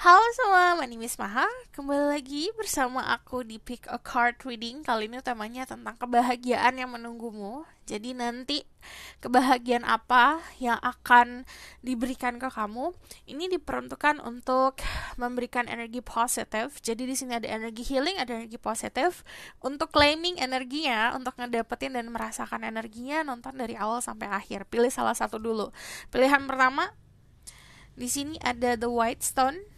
Halo semua, my name is Maha. Kembali lagi bersama aku di Pick a Card Reading. Kali ini temanya tentang kebahagiaan yang menunggumu. Jadi nanti kebahagiaan apa yang akan diberikan ke kamu? Ini diperuntukkan untuk memberikan energi positif. Jadi di sini ada energi healing, ada energi positif. Untuk claiming energinya, untuk ngedapetin dan merasakan energinya, nonton dari awal sampai akhir. Pilih salah satu dulu. Pilihan pertama, di sini ada the white stone.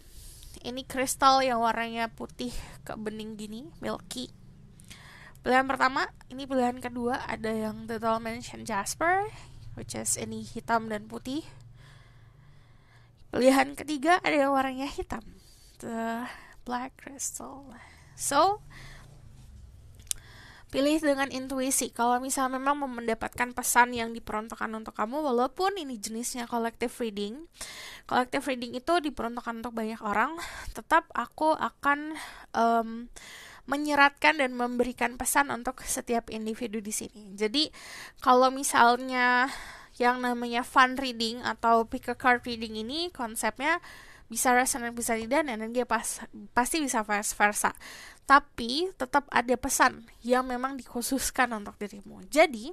Ini kristal yang warnanya putih ke bening gini, milky. Pilihan pertama, ini pilihan kedua ada yang the Dalmatian Jasper, which is ini hitam dan putih. Pilihan ketiga ada yang warnanya hitam, the black crystal. So, pilih dengan intuisi. Kalau misalnya memang mau mendapatkan pesan yang diperuntukkan untuk kamu, walaupun ini jenisnya collective reading itu diperuntukkan untuk banyak orang, tetap aku akan menyeratkan dan memberikan pesan untuk setiap individu di sini. Jadi kalau misalnya yang namanya fun reading atau pick a card reading ini konsepnya bisa resonate bisa tidak, dan energi pasti bisa vice versa. Tapi tetap ada pesan yang memang dikhususkan untuk dirimu. Jadi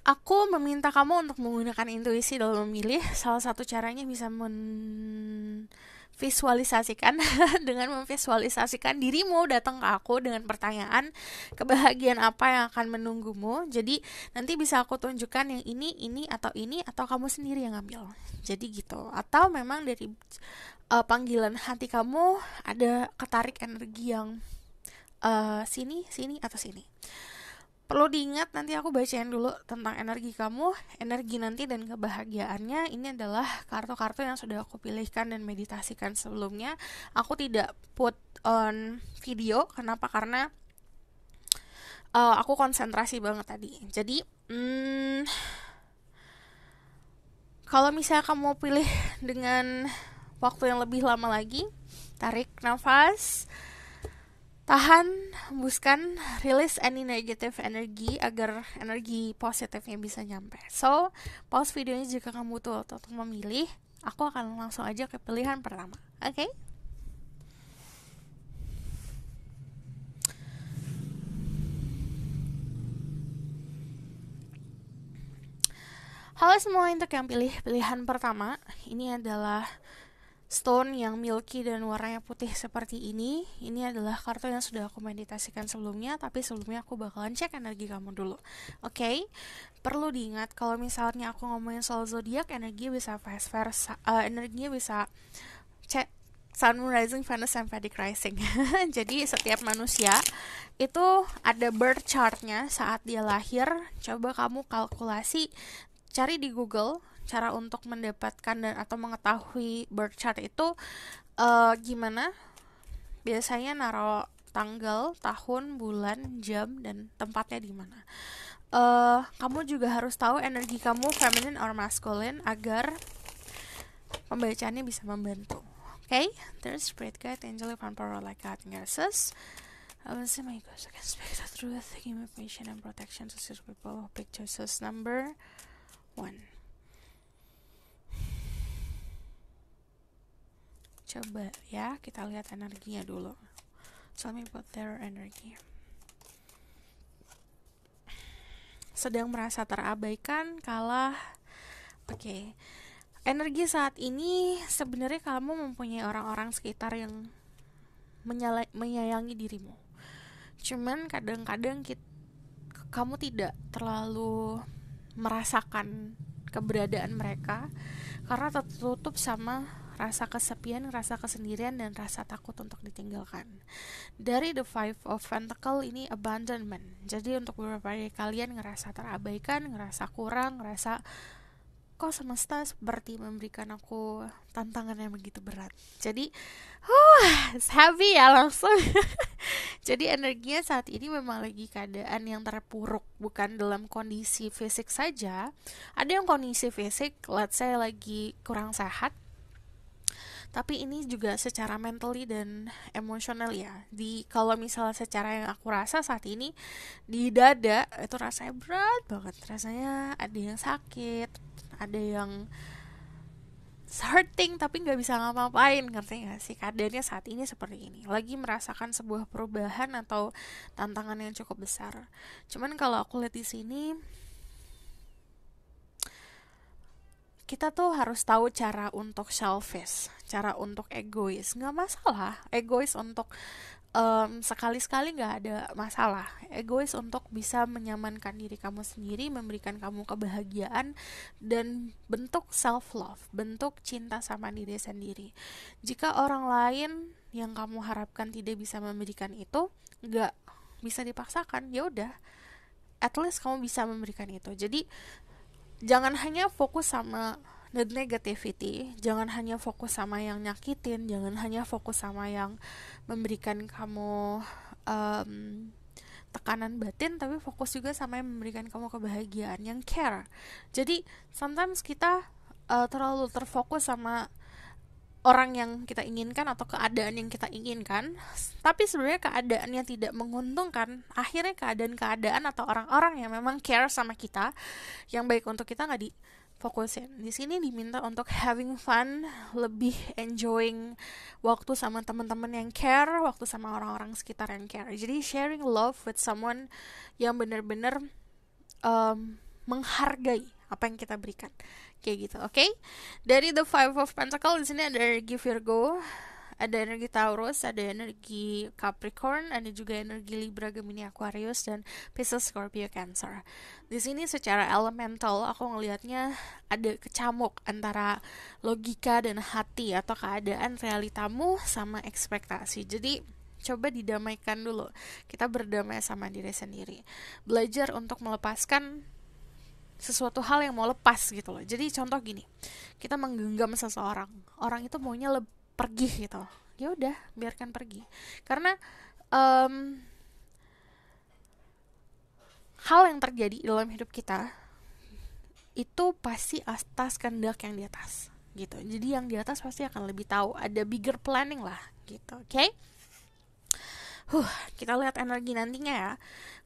aku meminta kamu untuk menggunakan intuisi dalam memilih. Salah satu caranya bisa visualisasikan dengan memvisualisasikan dirimu datang ke aku dengan pertanyaan kebahagiaan apa yang akan menunggumu. Jadi nanti bisa aku tunjukkan yang ini atau kamu sendiri yang ambil. Jadi gitu. Atau memang dari panggilan hati kamu ada ketarik energi yang sini atau sini. Perlu diingat, nanti aku bacain dulu tentang energi kamu, energi nanti dan kebahagiaannya. Ini adalah kartu-kartu yang sudah aku pilihkan dan meditasikan sebelumnya. Aku tidak put on video, kenapa? Karena aku konsentrasi banget tadi. Jadi, kalau misalnya kamu pilih dengan waktu yang lebih lama lagi, tarik nafas, tahan, hembuskan, release any negative energy agar energi positifnya bisa nyampe. So, pause videonya jika kamu butuh untuk memilih. Aku akan langsung aja ke pilihan pertama. Oke? Halo semua, untuk yang pilih pilihan pertama, ini adalah stone yang milky dan warnanya putih seperti ini. Ini adalah kartu yang sudah aku meditasikan sebelumnya, tapi sebelumnya aku bakalan cek energi kamu dulu. Oke? Perlu diingat kalau misalnya aku ngomongin soal zodiak, energi bisa vice versa. Energinya bisa cek Sun, Moon, Rising, Venus, and Vedic Rising. Jadi setiap manusia itu ada birth chartnya saat dia lahir. Coba kamu kalkulasi, cari di Google cara untuk mendapatkan dan atau mengetahui birth chart itu gimana. Biasanya naruh tanggal, tahun, bulan, jam, dan tempatnya di mana. Kamu juga harus tahu energi kamu feminine or masculine agar pembacaannya bisa membantu. Okay? There's spirit guide, angel, and power like God nurses. I will say my goals, I can speak the truth, give me patience and protection to serve people. Pick choices number 1. Coba ya, kita lihat energinya dulu. Tell me about their energy. Sedang merasa terabaikan, kalah. Oke. Energi saat ini sebenarnya kamu mempunyai orang-orang sekitar yang menyayangi dirimu. Cuman kadang-kadang kamu tidak terlalu merasakan keberadaan mereka karena tertutup sama rasa kesepian, rasa kesendirian, dan rasa takut untuk ditinggalkan. Dari the Five of Pentacles ini abandonment. Jadi untuk beberapa dari kalian ngerasa terabaikan, ngerasa kurang, ngerasa kok semesta seperti memberikan aku tantangan yang begitu berat. Jadi, it's heavy ya langsung. Jadi energinya saat ini memang lagi keadaan yang terpuruk, bukan dalam kondisi fisik saja. Ada yang kondisi fisik, let's say lagi kurang sehat, tapi ini juga secara mentally dan emosional ya. Kalau misalnya secara yang aku rasa saat ini di dada itu rasanya berat banget, rasanya ada yang sakit, ada yang hurting tapi nggak bisa ngapa-ngapain, ngerti nggak sih? Keadaannya saat ini seperti ini, lagi merasakan sebuah perubahan atau tantangan yang cukup besar. Cuman kalau aku lihat di sini, kita tuh harus tahu cara untuk selfish, cara untuk egois. Nggak masalah, egois untuk sekali-sekali nggak ada masalah. Egois untuk bisa menyamankan diri kamu sendiri, memberikan kamu kebahagiaan, dan bentuk self-love, bentuk cinta sama diri sendiri. Jika orang lain yang kamu harapkan tidak bisa memberikan itu, nggak bisa dipaksakan, ya udah, at least kamu bisa memberikan itu. Jadi jangan hanya fokus sama the negativity, jangan hanya fokus sama yang nyakitin, jangan hanya fokus sama yang memberikan kamu um, tekanan batin, tapi fokus juga sama yang memberikan kamu kebahagiaan, yang care. Jadi sometimes kita terlalu terfokus sama orang yang kita inginkan atau keadaan yang kita inginkan, tapi sebenarnya keadaannya tidak menguntungkan. Akhirnya keadaan-keadaan atau orang-orang yang memang care sama kita, yang baik untuk kita, nggak difokusin. Di sini diminta untuk having fun, lebih enjoying waktu sama teman-teman yang care, waktu sama orang-orang sekitar yang care. Jadi sharing love with someone yang benar-benar menghargai apa yang kita berikan, kayak gitu. Oke? Dari the Five of Pentacles, di sini ada energi Virgo, ada energi Taurus, ada energi Capricorn, ada juga energi Libra, Gemini, Aquarius, dan Pisces, Scorpio, Cancer. Di sini secara elemental aku ngelihatnya ada kecamuk antara logika dan hati atau keadaan realitamu sama ekspektasi. Jadi coba didamaikan dulu. Kita berdamai sama diri sendiri. Belajar untuk melepaskan sesuatu hal yang mau lepas gitu loh. Jadi contoh gini, kita menggenggam seseorang, orang itu maunya pergi gitu, ya udah biarkan pergi, karena hal yang terjadi dalam hidup kita itu pasti atas kehendak yang di atas gitu. Jadi yang di atas pasti akan lebih tahu, ada bigger planning lah gitu. Oke? Kita lihat energi nantinya ya.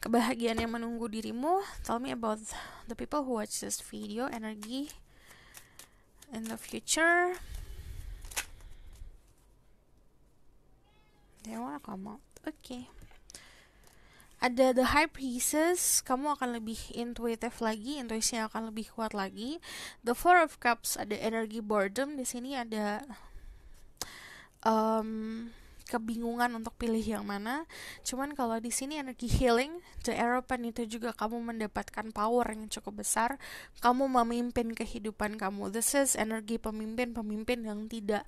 Kebahagiaan yang menunggu dirimu. Tell me about the people who watch this video. Energi in the future. They wanna come out. Okay. Ada the High Priestess. Kamu akan lebih intuitif lagi, intuisinya akan lebih kuat lagi. The Four of Cups, ada energi boredom. Di sini ada kebingungan untuk pilih yang mana. Cuman kalau di sini energi healing, the Aeropan, itu juga kamu mendapatkan power yang cukup besar. Kamu memimpin kehidupan kamu. This is energi pemimpin yang tidak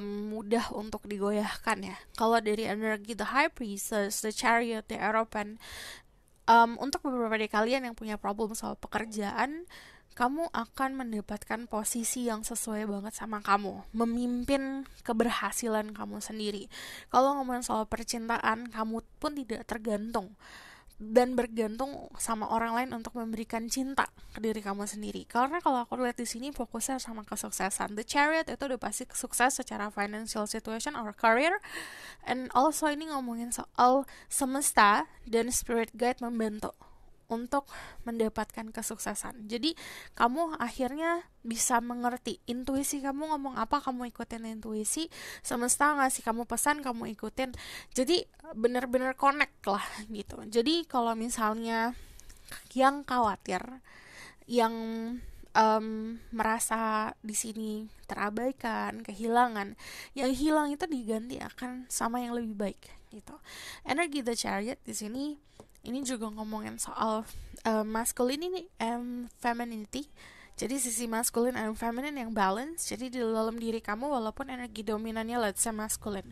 mudah untuk digoyahkan ya. Kalau dari energi the High Priestess, the Chariot, the Aeropan, untuk beberapa dari kalian yang punya problem soal pekerjaan, kamu akan mendapatkan posisi yang sesuai banget sama kamu, memimpin keberhasilan kamu sendiri. Kalau ngomongin soal percintaan, kamu pun tidak tergantung dan bergantung sama orang lain untuk memberikan cinta ke diri kamu sendiri. Karena kalau aku lihat di sini fokusnya sama kesuksesan. The Chariot itu udah pasti sukses secara financial situation or career, and also ini ngomongin soal semesta dan spirit guide membantu untuk mendapatkan kesuksesan. Jadi kamu akhirnya bisa mengerti intuisi kamu ngomong apa, kamu ikutin intuisi, semesta ngasih kamu pesan, kamu ikutin. Jadi benar-benar connect lah gitu. Jadi kalau misalnya yang khawatir, yang merasa di sini terabaikan, kehilangan, yang hilang itu diganti akan sama yang lebih baik gitu. Energi the Chariot di sini ini juga ngomongin soal masculinity and femininity. Jadi sisi maskulin and feminine yang balance. Jadi di dalam diri kamu, walaupun energi dominannya let's say maskulin,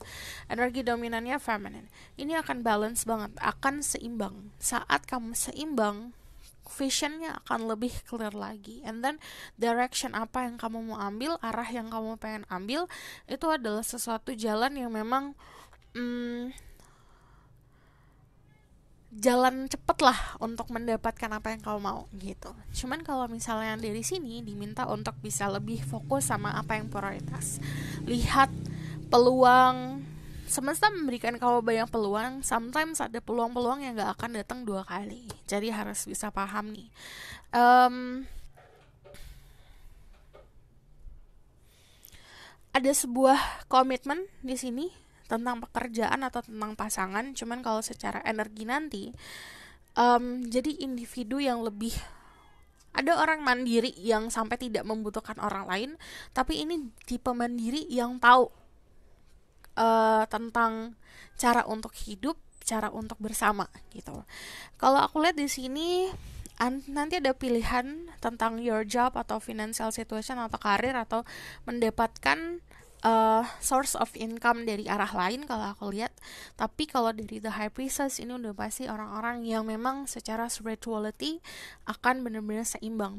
energi dominannya feminine, ini akan balance banget, akan seimbang. Saat kamu seimbang, visionnya akan lebih clear lagi. And then direction apa yang kamu mau ambil, arah yang kamu pengen ambil, itu adalah sesuatu jalan yang memang jalan cepet lah untuk mendapatkan apa yang kamu mau gitu. Cuman kalau misalnya dari sini diminta untuk bisa lebih fokus sama apa yang prioritas. Lihat peluang, semesta memberikan kamu banyak peluang. Sometimes ada peluang-peluang yang gak akan datang 2 kali. Jadi harus bisa paham nih. ada sebuah komitmen di sini tentang pekerjaan atau tentang pasangan. Cuman kalau secara energi nanti, jadi individu yang lebih, ada orang mandiri yang sampai tidak membutuhkan orang lain, tapi ini tipe mandiri yang tahu tentang cara untuk hidup, cara untuk bersama gitu. Kalau aku lihat di sini nanti ada pilihan tentang your job atau financial situation atau karir atau mendapatkan source of income dari arah lain kalau aku lihat. Tapi kalau dari the high priestess ini udah pasti orang-orang yang memang secara spirituality akan benar-benar seimbang,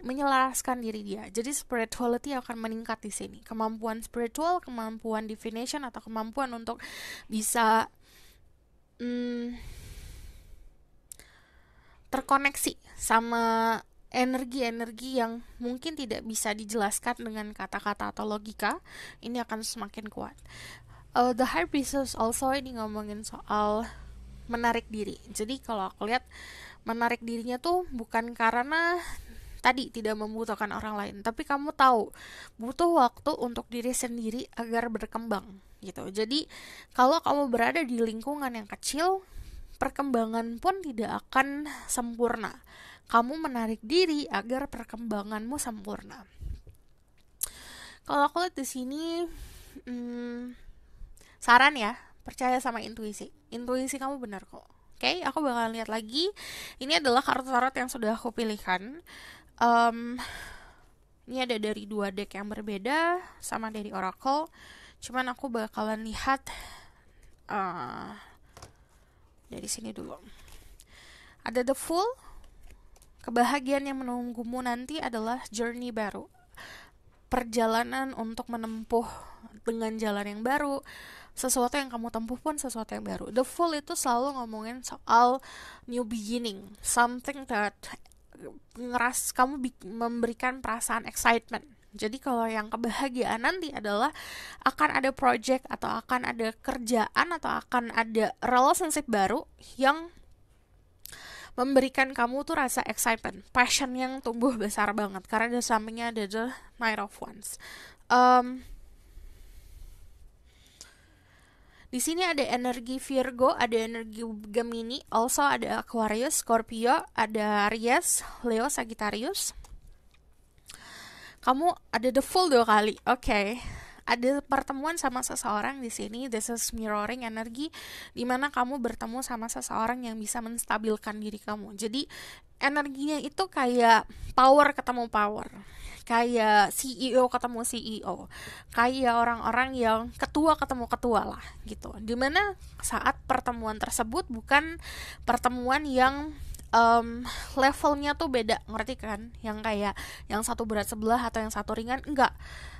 menyelaraskan diri dia. Jadi spirituality akan meningkat di sini. Kemampuan spiritual, kemampuan divination atau kemampuan untuk bisa terkoneksi sama energi-energi yang mungkin tidak bisa dijelaskan dengan kata-kata atau logika, ini akan semakin kuat. The High Priestess also ini ngomongin soal menarik diri. Jadi kalau aku lihat menarik dirinya tuh bukan karena tadi tidak membutuhkan orang lain, tapi kamu tahu butuh waktu untuk diri sendiri agar berkembang gitu. Jadi kalau kamu berada di lingkungan yang kecil, perkembangan pun tidak akan sempurna. Kamu menarik diri agar perkembanganmu sempurna. Kalau aku lihat di sini, saran ya, percaya sama intuisi. Intuisi kamu benar kok. Oke, aku bakalan lihat lagi. Ini adalah kartu tarot yang sudah aku pilihkan. Ini ada dari 2 deck yang berbeda, sama dari Oracle. Cuman aku bakalan lihat dari sini dulu. Ada The Fool. Kebahagiaan yang menunggumu nanti adalah journey baru. Perjalanan untuk menempuh dengan jalan yang baru. Sesuatu yang kamu tempuh pun sesuatu yang baru. The Fool itu selalu ngomongin soal new beginning. Something that kamu memberikan perasaan excitement. Jadi kalau yang kebahagiaan nanti adalah akan ada project atau akan ada kerjaan atau akan ada relationship baru yang memberikan kamu tuh rasa excitement, passion yang tumbuh besar banget. Karena di sampingnya ada the Knight of Wands. Di sini ada energi Virgo, ada energi Gemini, also ada Aquarius, Scorpio, ada Aries, Leo, Sagittarius. Kamu ada the Fool 2 kali. Oke. Ada pertemuan sama seseorang di sini. This is mirroring energi di mana kamu bertemu sama seseorang yang bisa menstabilkan diri kamu. Jadi energinya itu kayak power ketemu power, kayak CEO ketemu CEO, kayak orang-orang yang ketua ketemu ketua lah gitu. Dimana saat pertemuan tersebut bukan pertemuan yang levelnya tuh beda, ngerti kan? Yang kayak yang satu berat sebelah atau yang satu ringan, enggak.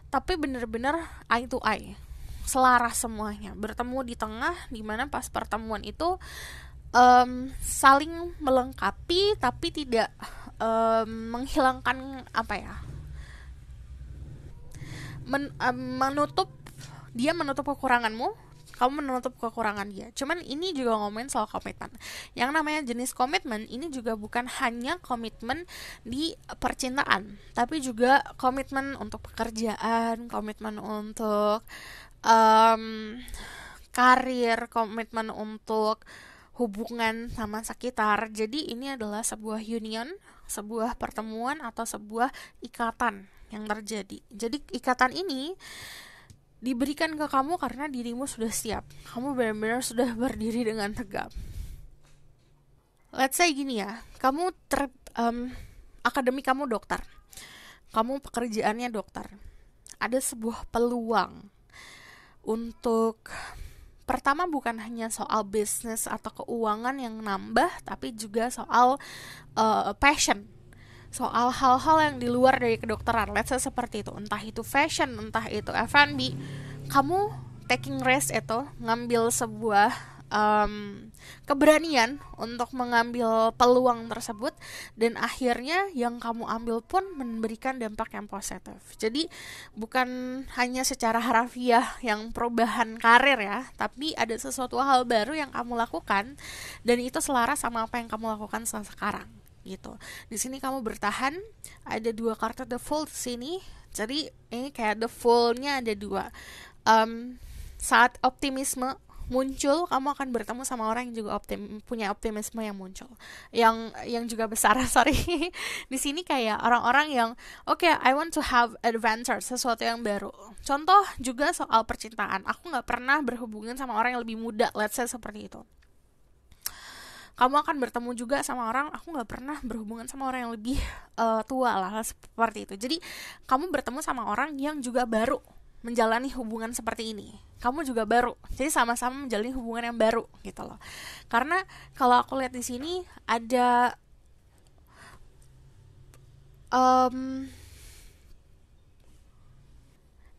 Tapi bener-bener eye to eye, selaras semuanya, bertemu di tengah, dimana pas pertemuan itu saling melengkapi tapi tidak menghilangkan apa ya, menutup kekuranganmu, kamu menutup kekurangan dia. Cuman ini juga ngomongin soal komitmen. Yang namanya jenis komitmen ini juga bukan hanya komitmen di percintaan, tapi juga komitmen untuk pekerjaan, komitmen untuk karir, komitmen untuk hubungan sama sekitar. Jadi ini adalah sebuah union, sebuah pertemuan atau sebuah ikatan yang terjadi. Jadi ikatan ini diberikan ke kamu karena dirimu sudah siap. Kamu benar-benar sudah berdiri dengan tegap. Let's say gini ya, kamu akademi kamu dokter, kamu pekerjaannya dokter. Ada sebuah peluang untuk pertama bukan hanya soal bisnis atau keuangan yang nambah, tapi juga soal passion, soal hal-hal yang di luar dari kedokteran. Let's say seperti itu, entah itu fashion, entah itu F&B. Kamu taking risk itu, ngambil sebuah keberanian untuk mengambil peluang tersebut, dan akhirnya yang kamu ambil pun memberikan dampak yang positif. Jadi bukan hanya secara harafiah yang perubahan karir ya, tapi ada sesuatu hal baru yang kamu lakukan dan itu selaras sama apa yang kamu lakukan sekarang gitu. Di sini kamu bertahan, ada 2 kartu The Fool di sini. Jadi ini kayak The Fool-nya ada 2. Saat optimisme muncul, kamu akan bertemu sama orang yang juga punya optimisme yang muncul, yang juga besar. Sorry, di sini kayak orang-orang yang I want to have adventure, sesuatu yang baru. Contoh juga soal percintaan, aku nggak pernah berhubungan sama orang yang lebih muda, let's say seperti itu. Kamu akan bertemu juga sama orang, aku nggak pernah berhubungan sama orang yang lebih tua lah, seperti itu. Jadi kamu bertemu sama orang yang juga baru menjalani hubungan seperti ini. Kamu juga baru, jadi sama-sama menjalani hubungan yang baru gitu loh. Karena kalau aku lihat di sini ada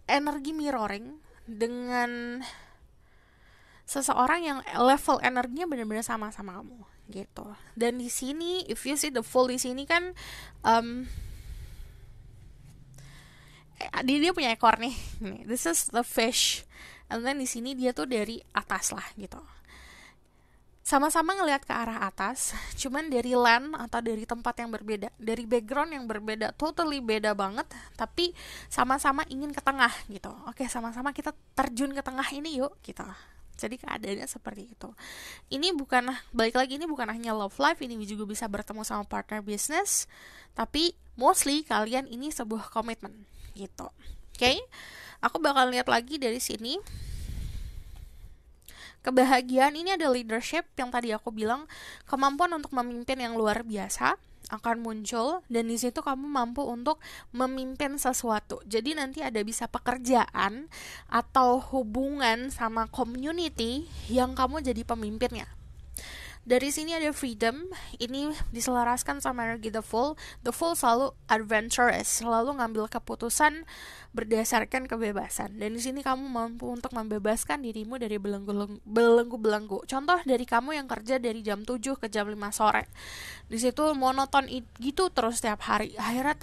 energi mirroring dengan seseorang yang level energinya benar-benar sama-sama kamu gitu. Dan di sini, if you see the Fool di sini kan, dia punya ekor nih. This is the fish. And then di sini dia tuh dari atas lah gitu. Sama-sama ngelihat ke arah atas, cuman dari land atau dari tempat yang berbeda, dari background yang berbeda, totally beda banget, tapi sama-sama ingin ke tengah gitu. Oke, sama-sama kita terjun ke tengah ini yuk gitu. Jadi keadaannya seperti itu. Ini bukan, balik lagi, ini bukan hanya love life, ini juga bisa bertemu sama partner bisnis, tapi mostly kalian ini sebuah komitmen gitu. Oke? Aku bakal lihat lagi dari sini. Kebahagiaan ini ada leadership yang tadi aku bilang, kemampuan untuk memimpin yang luar biasa akan muncul, dan di situ kamu mampu untuk memimpin sesuatu. Jadi nanti ada bisa pekerjaan atau hubungan sama community yang kamu jadi pemimpinnya. Dari sini ada freedom, ini diselaraskan sama energi The Fool. The Fool selalu adventurous, selalu ngambil keputusan berdasarkan kebebasan. Dan di sini kamu mampu untuk membebaskan dirimu dari belenggu-belenggu. Contoh dari kamu yang kerja dari jam 7 ke jam 5 sore. Di situ monoton gitu terus setiap hari. Akhirnya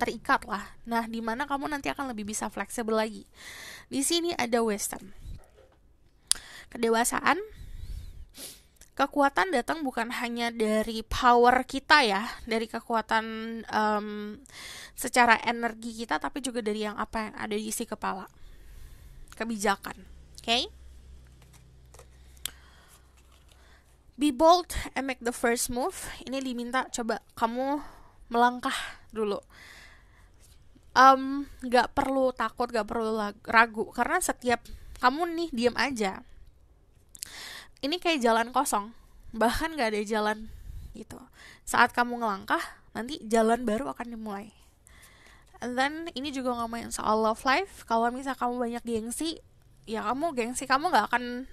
terikat lah. Nah, di mana kamu nanti akan lebih bisa fleksibel lagi. Di sini ada wisdom. Kedewasaan. Kekuatan datang bukan hanya dari power kita ya, dari kekuatan secara energi kita, tapi juga dari yang apa yang ada di isi kepala. Kebijakan. Okay? Be bold and make the first move. Ini diminta coba kamu melangkah dulu. Gak perlu takut, gak perlu ragu, karena setiap kamu nih diam aja, ini kayak jalan kosong, bahkan gak ada jalan gitu. Saat kamu ngelangkah, nanti jalan baru akan dimulai. And then ini juga ngomongin soal love life. Kalau misal kamu banyak gengsi, ya gengsi kamu gak akan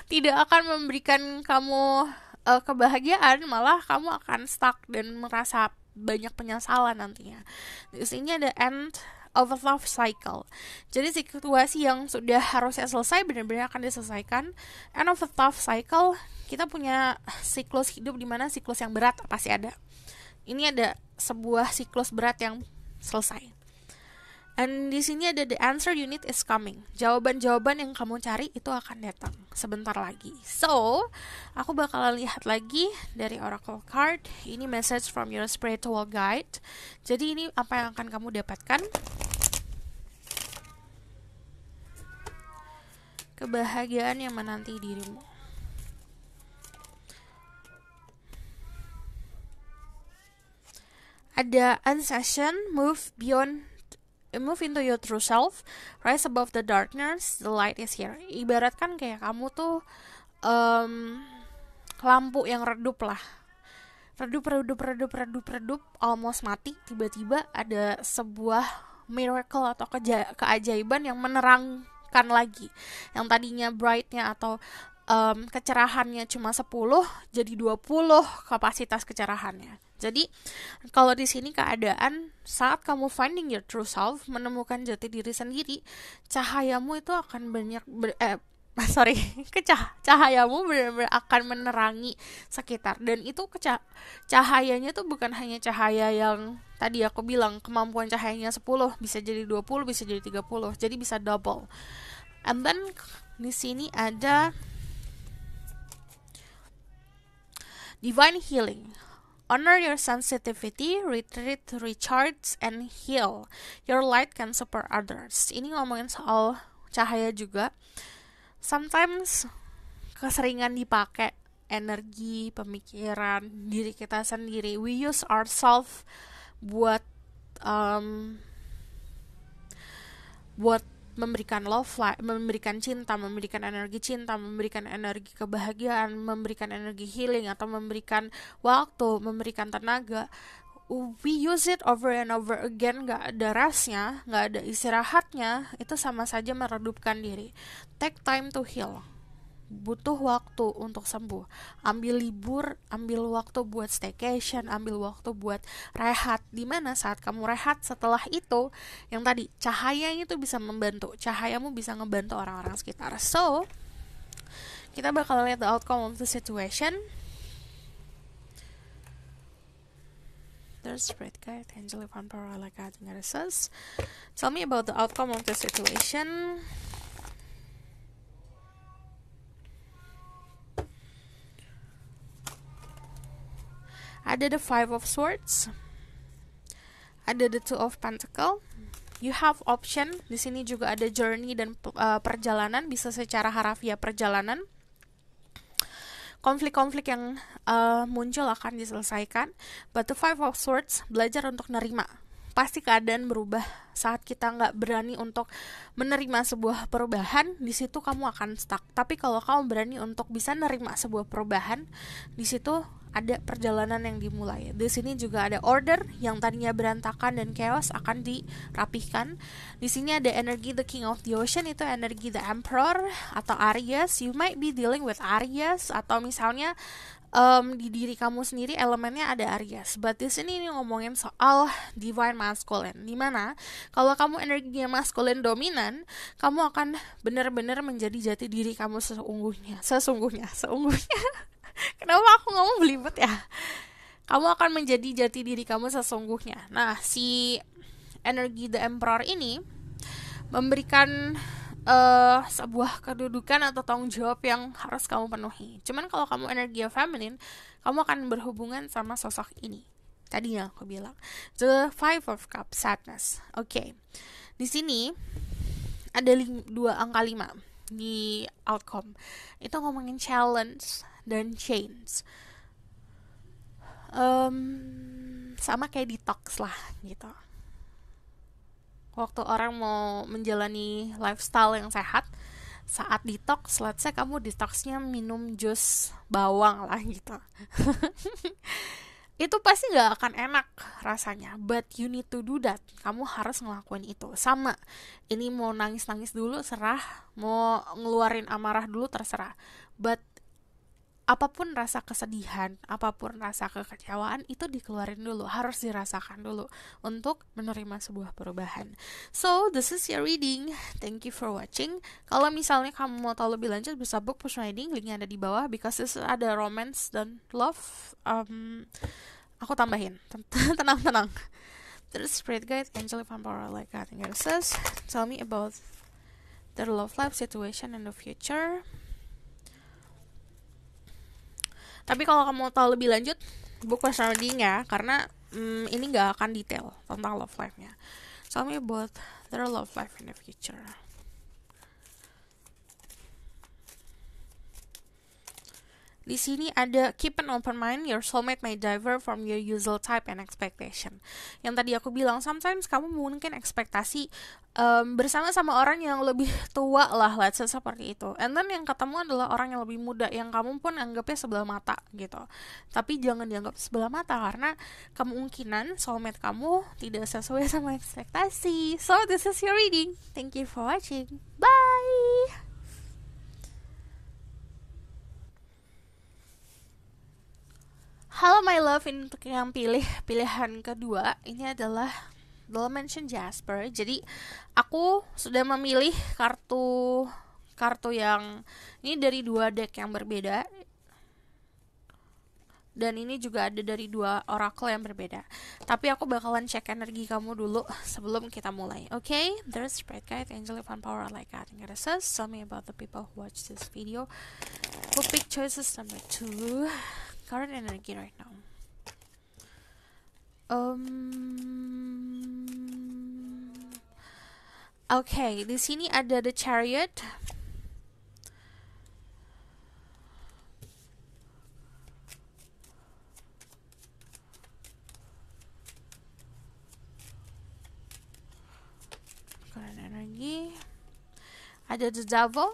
tidak akan memberikan kamu kebahagiaan, malah kamu akan stuck dan merasa banyak penyesalan nantinya. Di sini ada end of a love cycle. Jadi situasi yang sudah harusnya selesai benar-benar akan diselesaikan. End of a love cycle, kita punya siklus hidup di mana siklus yang berat pasti ada. Ini ada sebuah siklus berat yang selesai. And di sini ada the answer you need is coming. Jawaban-jawaban yang kamu cari itu akan datang sebentar lagi. So, aku bakalan lihat lagi dari Oracle card. Ini message from your spiritual guide. Jadi ini apa yang akan kamu dapatkan? Kebahagiaan yang menanti dirimu. Ada unsession, move into your true self, rise above the darkness, the light is here. Ibaratkan kayak kamu tuh lampu yang redup lah. Redup, almost mati. Tiba-tiba ada sebuah miracle atau keajaiban yang menerangkan lagi. Yang tadinya brightnya atau kecerahannya cuma 10 jadi 20 kapasitas kecerahannya. Jadi kalau di sini keadaan saat kamu finding your true self, menemukan jati diri sendiri, cahayamu itu akan cahayamu benar-benar akan menerangi sekitar. Dan itu cahayanya tuh bukan hanya cahaya yang tadi aku bilang kemampuan cahayanya 10, bisa jadi 20, bisa jadi 30, jadi bisa double. And then di sini ada Divine healing. Honor your sensitivity, retreat, recharge, and heal. Your light can support others. Ini ngomongin soal cahaya juga. Sometimes keseringan dipakai energi, pemikiran, diri kita sendiri. We use ourselves buat memberikan love life, memberikan cinta, memberikan energi kebahagiaan, memberikan energi healing, atau memberikan waktu, memberikan tenaga. We use it over and over again, gak ada restnya, gak ada istirahatnya, itu sama saja meredupkan diri. Take time to heal. Butuh waktu untuk sembuh. Ambil libur, ambil waktu buat staycation, ambil waktu buat rehat. Dimana saat kamu rehat, setelah itu yang tadi, cahayanya itu bisa membantu, cahayamu bisa ngebantu orang-orang sekitar. So kita bakal lihat the outcome of the situation. There's Spirit Guide, Angel Van Power, like God, and Goddesses. Tell me about the outcome of the situation. Ada the Five of Swords, ada the Two of Pentacles. You have option. Di sini juga ada journey dan perjalanan, bisa secara harafiah perjalanan. Konflik-konflik yang muncul akan diselesaikan. But the Five of Swords, belajar untuk nerima. Pasti keadaan berubah saat kita nggak berani untuk menerima sebuah perubahan. Di situ kamu akan stuck. Tapi kalau kamu berani untuk bisa nerima sebuah perubahan, di situ ada perjalanan yang dimulai. Di sini juga ada order yang tadinya berantakan dan chaos akan dirapihkan. Di sini ada energi the King of the Ocean, itu energi the Emperor atau Aries. You might be dealing with Aries, atau misalnya di diri kamu sendiri elemennya ada Aries. But di sini ini ngomongin soal divine masculine, dimana kalau kamu energinya masculine dominan, kamu akan benar-benar menjadi jati diri kamu sesungguhnya. Kenapa aku ngomong belibet ya? Kamu akan menjadi jati diri kamu sesungguhnya. Nah, si energi the Emperor ini memberikan sebuah kedudukan atau tanggung jawab yang harus kamu penuhi. Cuman kalau kamu energi feminine, kamu akan berhubungan sama sosok ini. Tadi yang aku bilang, the Five of Cups, sadness. Oke. Di sini ada 2 angka 5 di outcome. Itu ngomongin challenge dan change. Sama kayak detox lah gitu. Waktu orang mau menjalani lifestyle yang sehat, saat detox, let's say kamu detoxnya minum jus bawang lah gitu. Itu pasti gak akan enak rasanya, but you need to do that. Kamu harus ngelakuin itu. Sama, ini mau nangis-nangis dulu serah, mau ngeluarin amarah dulu terserah. But apapun rasa kesedihan, apapun rasa kekecewaan, itu dikeluarin dulu, harus dirasakan dulu untuk menerima sebuah perubahan. So, this is your reading. Thank you for watching. Kalau misalnya kamu mau tahu lebih lanjut, bisa book personal reading, linknya ada di bawah, because this ada romance dan love. Aku tambahin, tenang. There's Spirit Guide, Angel Van Power, like God, and Goddesses. Tell me about their love life situation in the future. Tapi kalau kamu tahu lebih lanjut, book personal reading ya, karena ini gak akan detail tentang love life-nya. Tell me about their love life in the future. Di sini ada keep an open mind, your soulmate may differ from your usual type and expectation. Yang tadi aku bilang, sometimes kamu mungkin ekspektasi bersama sama orang yang lebih tua lah, let's say seperti itu. And then yang ketemu adalah orang yang lebih muda, yang kamu pun anggapnya sebelah mata gitu. Tapi jangan dianggap sebelah mata, karena kemungkinan soulmate kamu tidak sesuai sama ekspektasi. So this is your reading. Thank you for watching. Bye! Halo my love, ini untuk yang pilihan kedua, ini adalah Dimension Jasper. Jadi aku sudah memilih kartu yang ini dari 2 deck yang berbeda, dan ini juga ada dari 2 oracle yang berbeda. Tapi aku bakalan cek energi kamu dulu sebelum kita mulai. Okay? There's Spirit Guide, Angel Van Power, like God, and Goddesses. Tell me about the people who watch this video. Who pick choices number 2. current energy right now. Okay, di sini ada the Chariot. Current energy. Ada the Devil.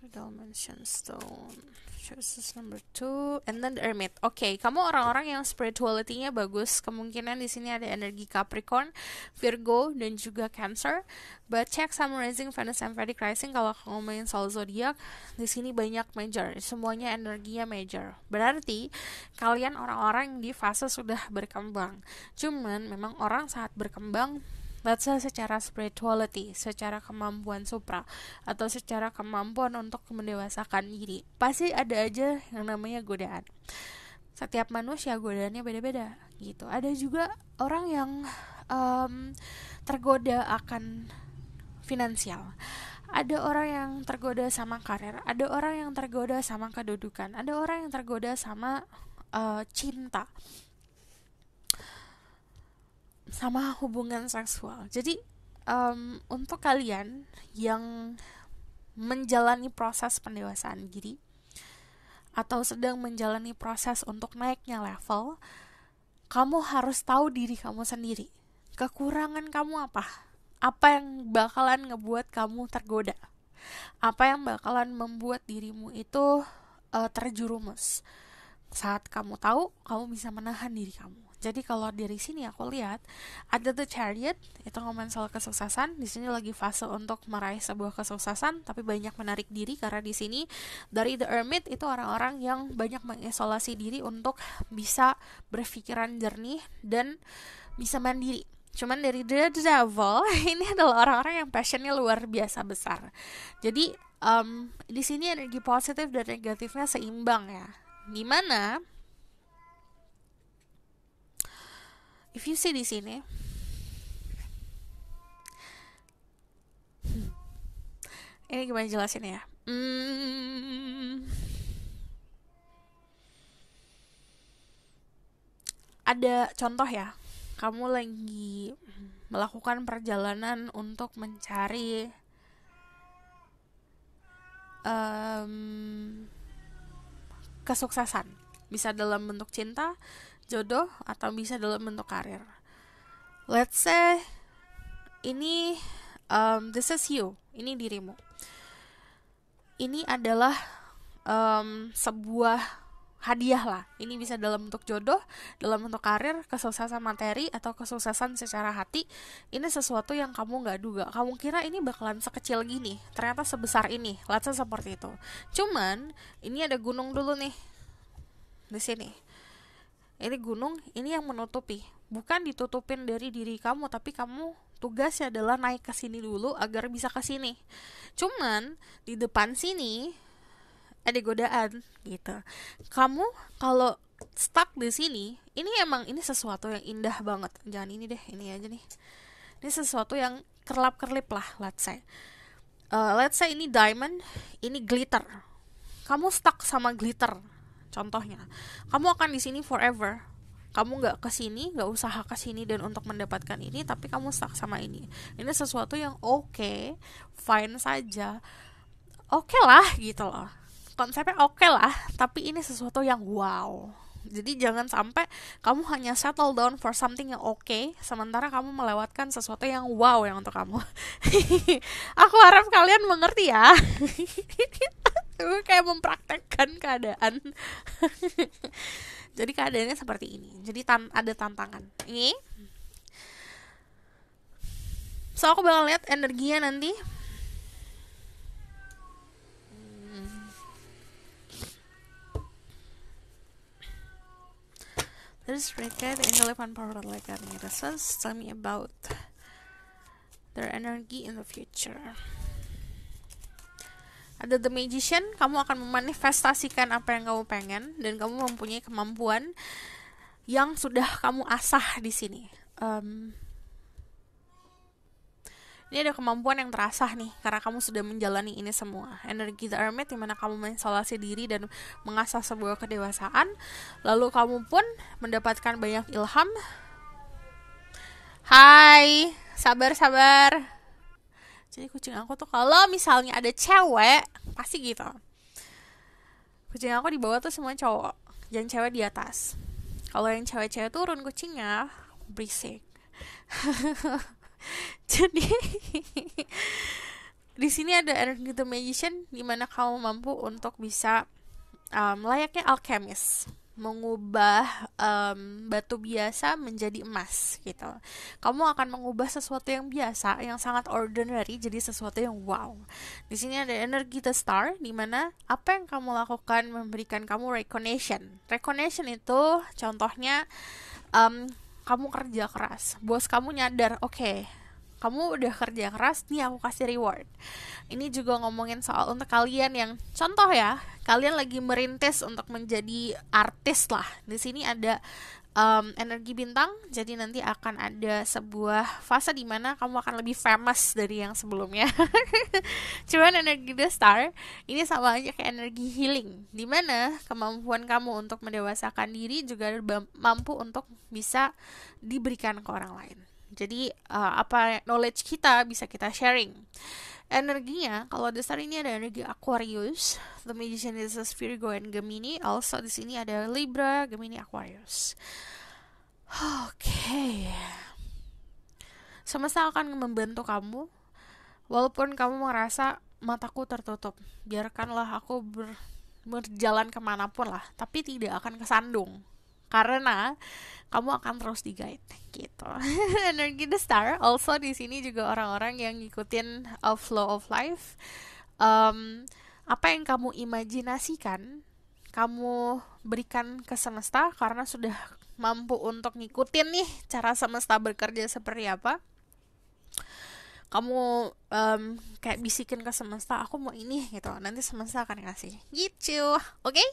The Dimension Stone. Choices number 2, and then the Hermit. Oke, kamu orang-orang yang spirituality-nya bagus. Kemungkinan di sini ada energi Capricorn, Virgo, dan juga Cancer. But check Sun, Rising, Venus, and Vedic Rising. Kalau ngomongin soal zodiak, di sini banyak major. Semuanya energinya major. Berarti kalian orang-orang yang di fase sudah berkembang. Cuman memang orang saat berkembang, let's say secara spirituality, secara kemampuan supra, atau secara kemampuan untuk mendewasakan diri, pasti ada aja yang namanya godaan. Setiap manusia godaannya beda-beda gitu. Ada juga orang yang tergoda akan finansial. Ada orang yang tergoda sama karir. Ada orang yang tergoda sama kedudukan. Ada orang yang tergoda sama cinta, sama hubungan seksual. Jadi untuk kalian yang menjalani proses pendewasaan diri atau sedang menjalani proses untuk naiknya level, kamu harus tahu diri kamu sendiri. Kekurangan kamu apa? Apa yang bakalan ngebuat kamu tergoda? Apa yang bakalan membuat dirimu itu terjerumus? Saat kamu tahu, kamu bisa menahan diri kamu. Jadi kalau dari sini aku lihat ada the Chariot, itu ngomongin soal kesuksesan. Di sini lagi fase untuk meraih sebuah kesuksesan, tapi banyak menarik diri karena di sini dari the Hermit itu orang-orang yang banyak mengisolasi diri untuk bisa berpikiran jernih dan bisa mandiri. Cuman dari the Devil ini adalah orang-orang yang passionnya luar biasa besar. Jadi di sini energi positif dan negatifnya seimbang ya. Dimana if you see di sini, ini gimana jelasin ya? Ada contoh ya, kamu lagi melakukan perjalanan untuk mencari kesuksesan, bisa dalam bentuk cinta, jodoh, atau bisa dalam bentuk karir. Let's say ini this is you, ini dirimu. Ini adalah sebuah hadiah lah. Ini bisa dalam bentuk jodoh, dalam bentuk karir, kesuksesan materi, atau kesuksesan secara hati. Ini sesuatu yang kamu gak duga. Kamu kira ini bakalan sekecil gini, ternyata sebesar ini. Let's say seperti itu. Cuman ini ada gunung dulu nih di sini. Ini gunung, ini yang menutupi. Bukan ditutupin dari diri kamu, tapi kamu tugasnya adalah naik ke sini dulu agar bisa ke sini. Cuman di depan sini ada godaan gitu. Kamu kalau stuck di sini, ini emang ini sesuatu yang indah banget. Jangan ini deh, ini aja nih. Ini sesuatu yang kerlap-kerlip lah, let's say. Let's say ini diamond, ini glitter. Kamu stuck sama glitter. Contohnya, kamu akan di sini forever. Kamu nggak kesini, nggak usaha kesini dan untuk mendapatkan ini, tapi kamu stuck sama ini. Ini sesuatu yang oke, fine saja, oke lah gitu loh. Konsepnya oke lah, tapi ini sesuatu yang wow. Jadi jangan sampai kamu hanya settle down for something yang oke, sementara kamu melewatkan sesuatu yang wow yang untuk kamu. Aku harap kalian mengerti ya. Kayak mempraktekkan keadaan. Jadi keadaannya seperti ini. Jadi ada tantangan. Ini. So aku bakal lihat energinya nanti. This record in the left hand power like Rassas, tell me about their energy in the future. Ada the Magician, kamu akan memanifestasikan apa yang kamu pengen dan kamu mempunyai kemampuan yang sudah kamu asah di sini. Ini ada kemampuan yang terasah nih, karena kamu sudah menjalani ini semua. Energi The Hermit, dimana kamu mengisolasi diri dan mengasah sebuah kedewasaan. Lalu kamu pun mendapatkan banyak ilham. Hai, sabar. Jadi kucing aku tuh kalau misalnya ada cewek, pasti gitu. Kucing aku di bawah tuh semua cowok, yang cewek di atas. Kalau yang cewek-cewek turun kucingnya, berisik. Jadi di sini ada energi The Magician, di mana kamu mampu untuk bisa layaknya alchemist, mengubah batu biasa menjadi emas gitu. Kamu akan mengubah sesuatu yang biasa, yang sangat ordinary, jadi sesuatu yang wow. Di sini ada energi The Star, di mana apa yang kamu lakukan memberikan kamu recognition. Recognition itu contohnya kamu kerja keras, bos kamu nyadar, oke, kamu udah kerja keras, nih aku kasih reward. Ini juga ngomongin soal untuk kalian yang contoh ya, kalian lagi merintis untuk menjadi artis lah. Di sini ada energi bintang, jadi nanti akan ada sebuah fase di mana kamu akan lebih famous dari yang sebelumnya. Cuman energi The Star ini sama aja kayak energi healing, di mana kemampuan kamu untuk mendewasakan diri juga mampu untuk bisa diberikan ke orang lain. Jadi apa knowledge kita bisa kita sharing. Energinya kalau The Star ini ada energi Aquarius, The Magician is Virgo and Gemini. Also di sini ada Libra, Gemini, Aquarius. Oke. Semesta akan membantu kamu walaupun kamu merasa mataku tertutup. Biarkanlah aku berjalan kemanapun lah, tapi tidak akan kesandung. Karena kamu akan terus di-guide gitu. Energi The Star also di sini juga orang-orang yang ngikutin flow of life. Apa yang kamu imajinasikan, kamu berikan ke semesta karena sudah mampu untuk ngikutin nih cara semesta bekerja seperti apa. Kamu kayak bisikin ke semesta, aku mau ini gitu, nanti semesta akan ngasih gitu. Oke?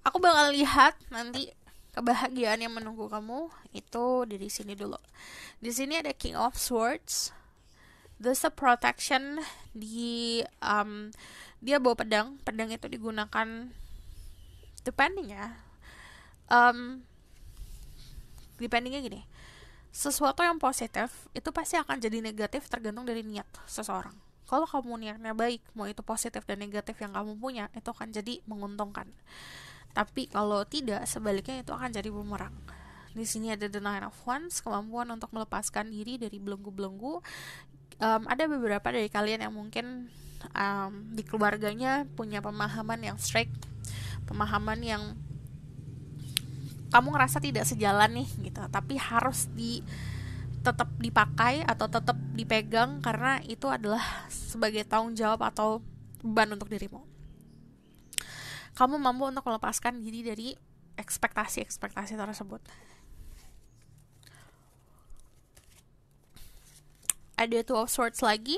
Aku bakal lihat nanti kebahagiaan yang menunggu kamu itu dari sini dulu. Di sini ada King of Swords. There's a protection di dia bawa pedang. Pedang itu digunakan depending ya. Dependingnya gini. Sesuatu yang positif itu pasti akan jadi negatif tergantung dari niat seseorang. Kalau kamu niatnya baik, mau itu positif dan negatif yang kamu punya, itu akan jadi menguntungkan. Tapi kalau tidak, sebaliknya itu akan jadi bumerang. Di sini ada The Nine of Wands, kemampuan untuk melepaskan diri dari belenggu-belenggu. Ada beberapa dari kalian yang mungkin di keluarganya punya pemahaman yang strict, pemahaman yang kamu ngerasa tidak sejalan nih gitu, tapi harus tetap dipakai atau tetap dipegang karena itu adalah sebagai tanggung jawab atau beban untuk dirimu. Kamu mampu untuk melepaskan diri dari ekspektasi-ekspektasi tersebut. Ada Two of Swords lagi.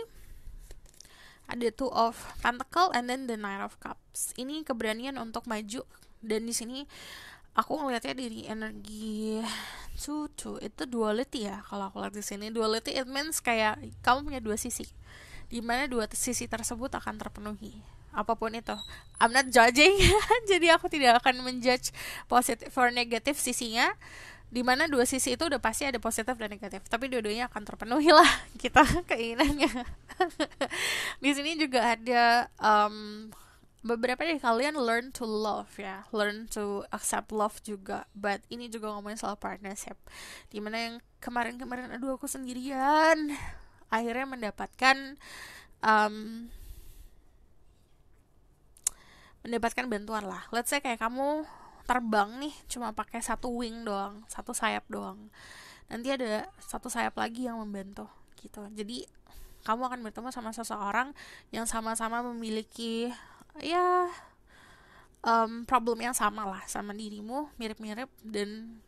Ada Two of Pentacle and then the Knight of Cups. Ini keberanian untuk maju, dan di sini aku ngelihatnya dari energi two itu duality ya. Kalau aku lihat di sini duality, it means kayak kamu punya dua sisi, di mana dua sisi tersebut akan terpenuhi. Apapun itu, I'm not judging. Jadi aku tidak akan menjudge positif or negatif sisinya, dimana dua sisi itu udah pasti ada positif dan negatif, tapi dua-duanya akan terpenuhi lah kita keinginannya. Di sini juga ada beberapa dari kalian learn to love ya, learn to accept love juga, but ini juga ngomongin soal partnership, dimana yang kemarin-kemarin aduh aku sendirian, akhirnya mendapatkan bantuan lah. Let's say kayak kamu terbang nih cuma pakai satu wing doang, satu sayap doang, nanti ada satu sayap lagi yang membantu gitu. Jadi kamu akan bertemu sama seseorang yang sama-sama memiliki ya problem yang sama lah sama dirimu, mirip-mirip, dan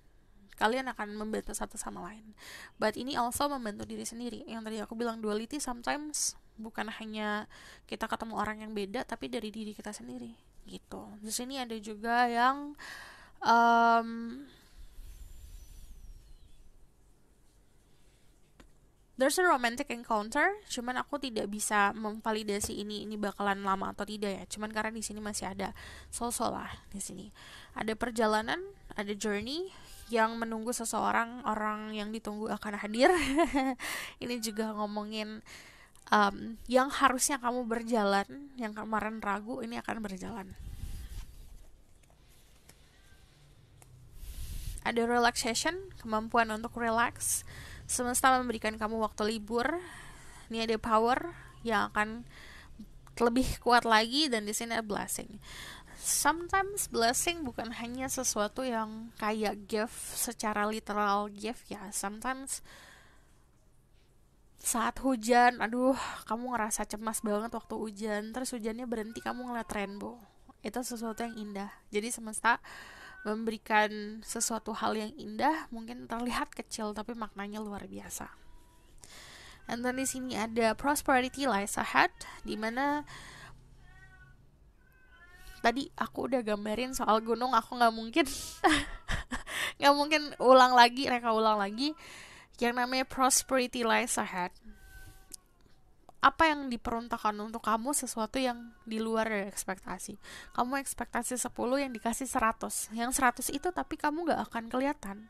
kalian akan membantu satu sama lain. But ini also membantu diri sendiri. Yang tadi aku bilang duality sometimes bukan hanya kita ketemu orang yang beda, tapi dari diri kita sendiri gitu. Di sini ada juga yang there's a romantic encounter, cuman aku tidak bisa memvalidasi ini bakalan lama atau tidak ya. Cuman karena di sini masih ada soul lah di sini. Ada perjalanan, ada journey yang menunggu seseorang, orang yang ditunggu akan hadir. Ini juga ngomongin yang harusnya kamu berjalan, yang kemarin ragu, ini akan berjalan. Ada relaxation, kemampuan untuk relax. Semesta memberikan kamu waktu libur. Ini ada power yang akan lebih kuat lagi, dan di sini ada blessing. Sometimes blessing bukan hanya sesuatu yang kayak gift, secara literal gift ya. Sometimes saat hujan, aduh, kamu ngerasa cemas banget waktu hujan, terus hujannya berhenti, kamu ngeliat rainbow. Itu sesuatu yang indah. Jadi semesta memberikan sesuatu hal yang indah, mungkin terlihat kecil tapi maknanya luar biasa. And then di sini ada prosperity lies ahead, dimana tadi aku udah gambarin soal gunung, aku nggak mungkin reka ulang lagi. Yang namanya prosperity lies ahead, apa yang diperuntukkan untuk kamu, sesuatu yang di luar dari ekspektasi. Kamu ekspektasi 10, yang dikasih 100. Yang 100 itu tapi kamu gak akan kelihatan.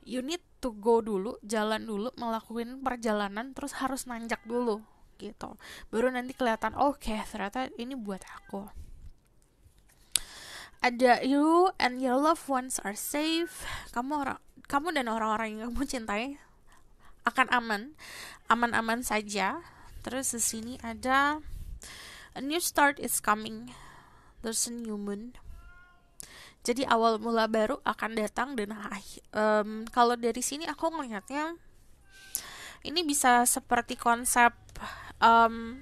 You need to go dulu, jalan dulu, melakukan perjalanan, terus harus nanjak dulu gitu. Baru nanti kelihatan, oke, ternyata ini buat aku. Ada you and your loved ones are safe. Kamu dan orang-orang yang kamu cintai akan aman-aman saja. Terus di sini ada a new start is coming. There's a new moon. Jadi awal mula baru akan datang, dan kalau dari sini aku ngelihatnya ini bisa seperti konsep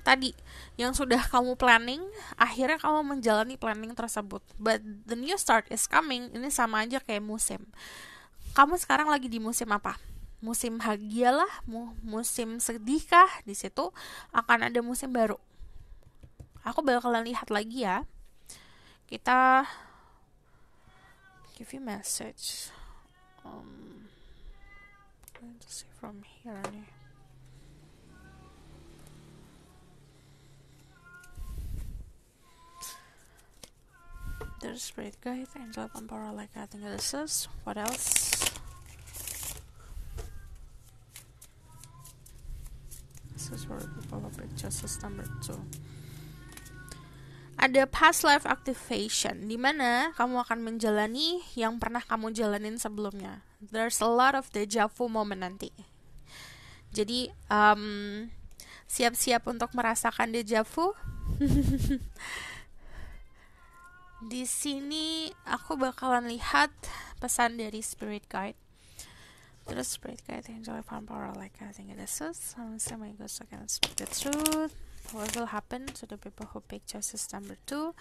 tadi yang sudah kamu planning, akhirnya kamu menjalani planning tersebut. But the new start is coming, ini sama aja kayak musim. Kamu sekarang lagi di musim apa? Musim bahagia lah, musim sedih kah? Di situ akan ada musim baru. Aku bakalan lihat lagi ya. Kita give you message. Going to see from here nih. There's Spirit Guide, Angel Empower, like I think this is. What else? This is where people of Justice number 2. Ada past life activation, di mana kamu akan menjalani yang pernah kamu jalanin sebelumnya. There's a lot of deja vu moment nanti. Jadi siap-siap untuk merasakan deja vu. Di sini aku bakalan lihat pesan dari Spirit Guide. Terus Spirit Guide, Angel Power, like I think it is. Some goes against the truth. What will happen to the people who pick choices number 2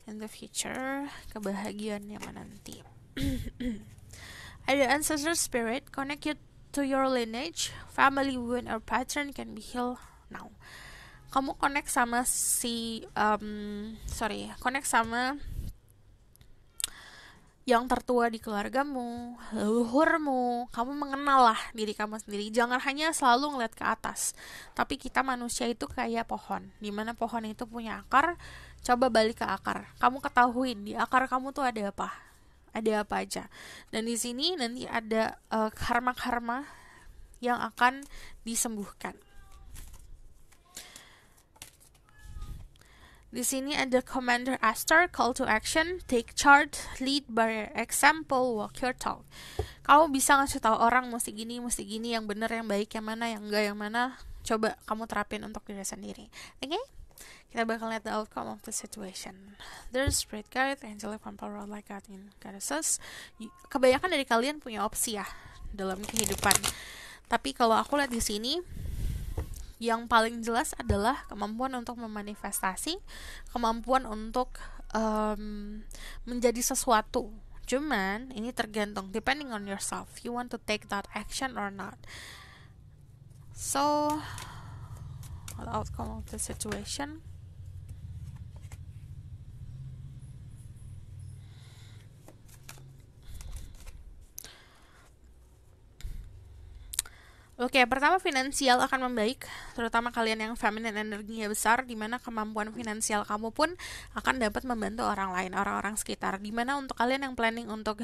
in the future? Kebahagiaannya menanti. Ada ancestor spirit, connect you to your lineage, family wound or pattern can be healed now. Kamu connect sama connect sama yang tertua di keluargamu, leluhurmu. Kamu mengenal lah diri kamu sendiri. Jangan hanya selalu ngeliat ke atas. Tapi kita manusia itu kayak pohon, dimana pohon itu punya akar. Coba balik ke akar. Kamu ketahuin di akar kamu tuh ada apa? Ada apa aja. Dan di sini nanti ada karma-karma yang akan disembuhkan. Di sini ada Commander Aster, call to action, take charge, lead by example, walk your talk. Kamu bisa ngasih tahu orang mesti gini, yang benar, yang baik, yang mana, yang enggak, yang mana. Coba kamu terapin untuk diri sendiri. Oke? Okay? Kita bakal lihat the outcome of the situation. There's Spirit Guide, Angel Power, like that in Goddesses. Kebanyakan dari kalian punya opsi ya dalam kehidupan. Tapi kalau aku lihat di sini, yang paling jelas adalah kemampuan untuk memanifestasi, kemampuan untuk menjadi sesuatu. Cuman ini tergantung, depending on yourself, you want to take that action or not. So, the outcome of the situation. Oke, pertama finansial akan membaik, terutama kalian yang feminine energinya besar, di mana kemampuan finansial kamu pun akan dapat membantu orang lain, orang-orang sekitar. Di mana untuk kalian yang planning untuk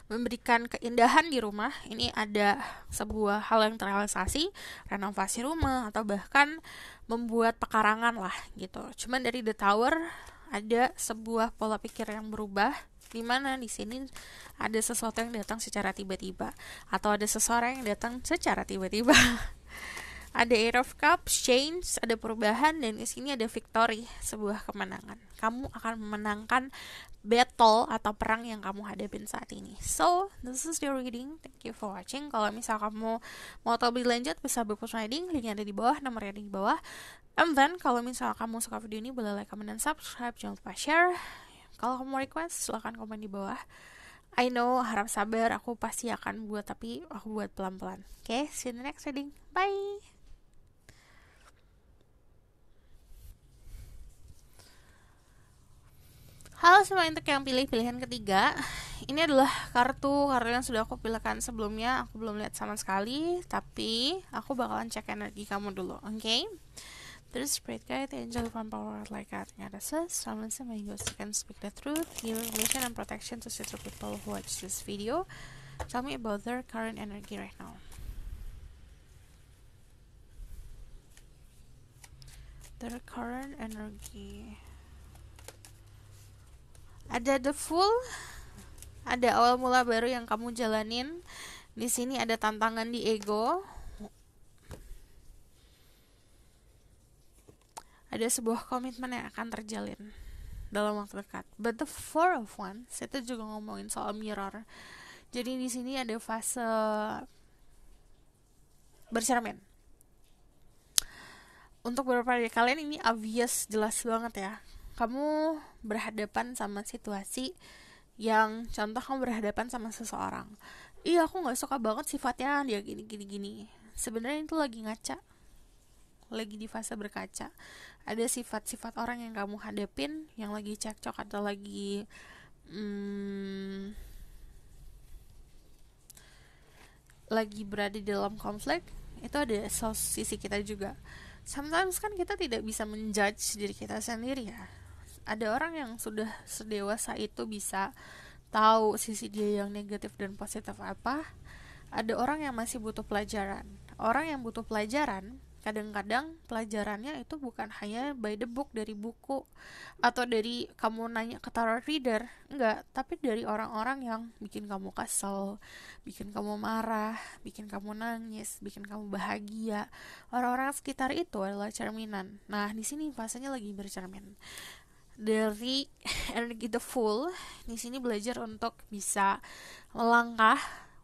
memberikan keindahan di rumah, ini ada sebuah hal yang terrealisasi, renovasi rumah atau bahkan membuat pekarangan lah gitu. Cuman dari The Tower ada sebuah pola pikir yang berubah, di mana di sini ada sesuatu yang datang secara tiba-tiba atau ada seseorang yang datang secara tiba-tiba. Ada Eight of Cups, change, ada perubahan, dan di sini ada victory, sebuah kemenangan. Kamu akan memenangkan battle atau perang yang kamu hadapin saat ini. So, this is the reading. Thank you for watching. Kalau misal kamu mau tahu lebih lanjut, bisa buku reading, linknya ada di bawah, nomornya ada di bawah. And then, kalau misal kamu suka video ini, boleh like, comment, dan subscribe. Jangan lupa share. Kalau kamu mau request, silahkan komen di bawah. I know, harap sabar, aku pasti akan buat, tapi aku buat pelan-pelan. Okay, see you in the next reading. Bye! Halo semua, untuk yang pilih pilihan ketiga, ini adalah kartu yang sudah aku pilihkan sebelumnya. Aku belum lihat sama sekali, tapi aku bakalan cek energi kamu dulu, oke? Okay? There's spirit guide, angel, divine power, like that. Assist, summons, and my ghost can speak the truth, give information and protection to future people who watch this video. Tell me about their current energy right now. Their current energy. Ada the Fool, ada awal mula baru yang kamu jalanin. Di sini ada tantangan di ego. Ada sebuah komitmen yang akan terjalin dalam waktu dekat. But the Four of Wands itu juga ngomongin soal mirror. Jadi di sini ada fase bercermin. Untuk beberapa dari kalian ini obvious, jelas banget ya. Kamu berhadapan sama situasi yang, contoh kamu berhadapan sama seseorang. Iya, aku nggak suka banget sifatnya dia gini. Sebenarnya itu lagi ngaca, lagi di fase berkaca. Ada sifat-sifat orang yang kamu hadapin yang lagi cekcok atau lagi berada di dalam konflik. Itu ada sisi kita juga. Sometimes kan kita tidak bisa menjudge diri kita sendiri ya. Ada orang yang sudah sedewasa itu bisa tahu sisi dia yang negatif dan positif apa. Ada orang yang masih butuh pelajaran. Orang yang butuh pelajaran, kadang-kadang pelajarannya itu bukan hanya by the book, dari buku atau dari kamu nanya ke tarot reader, enggak, tapi dari orang-orang yang bikin kamu kesel, bikin kamu marah, bikin kamu nangis, bikin kamu bahagia. Orang-orang sekitar itu adalah cerminan. Nah, di sini fasenya lagi bercermin. Dari energi the Fool, di sini belajar untuk bisa melangkah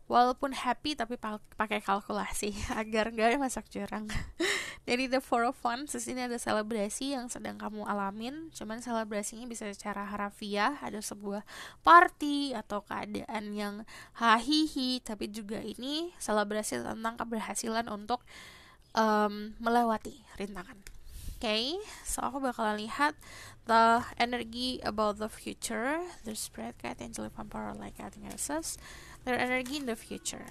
walaupun happy tapi pakai kalkulasi agar gak masuk jurang. Dari the Four of Wands, di sini ada selebrasi yang sedang kamu alamin. Cuman selebrasinya bisa secara harafiah, ada sebuah party atau keadaan yang hahihi, tapi juga ini selebrasi tentang keberhasilan untuk melewati rintangan. Okay, so aku bakalan lihat the energy about the future. The spirit guide, angel, power, like guiding us. Their energy in the future.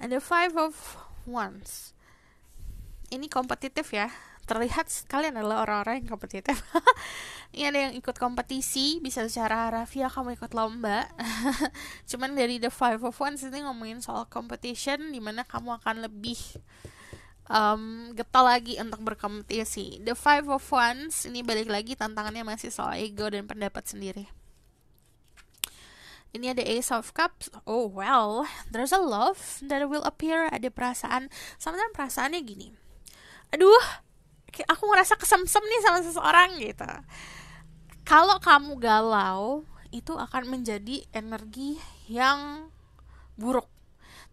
Ada Five of Wands. Ini kompetitif ya. Terlihat kalian adalah orang-orang yang kompetitif. Ini ada yang ikut kompetisi, bisa secara harafiah kamu ikut lomba. Cuman dari the Five of Wands ini ngomongin soal competition, dimana kamu akan lebih getol lagi untuk berkompetisi. The Five of Wands ini balik lagi tantangannya masih soal ego dan pendapat sendiri. Ini ada Ace of Cups. Oh well, there's a love that will appear. Ada perasaan, sometimes perasaannya gini, aduh, aku ngerasa kesemsem nih sama seseorang gitu. Kalau kamu galau, itu akan menjadi energi yang buruk.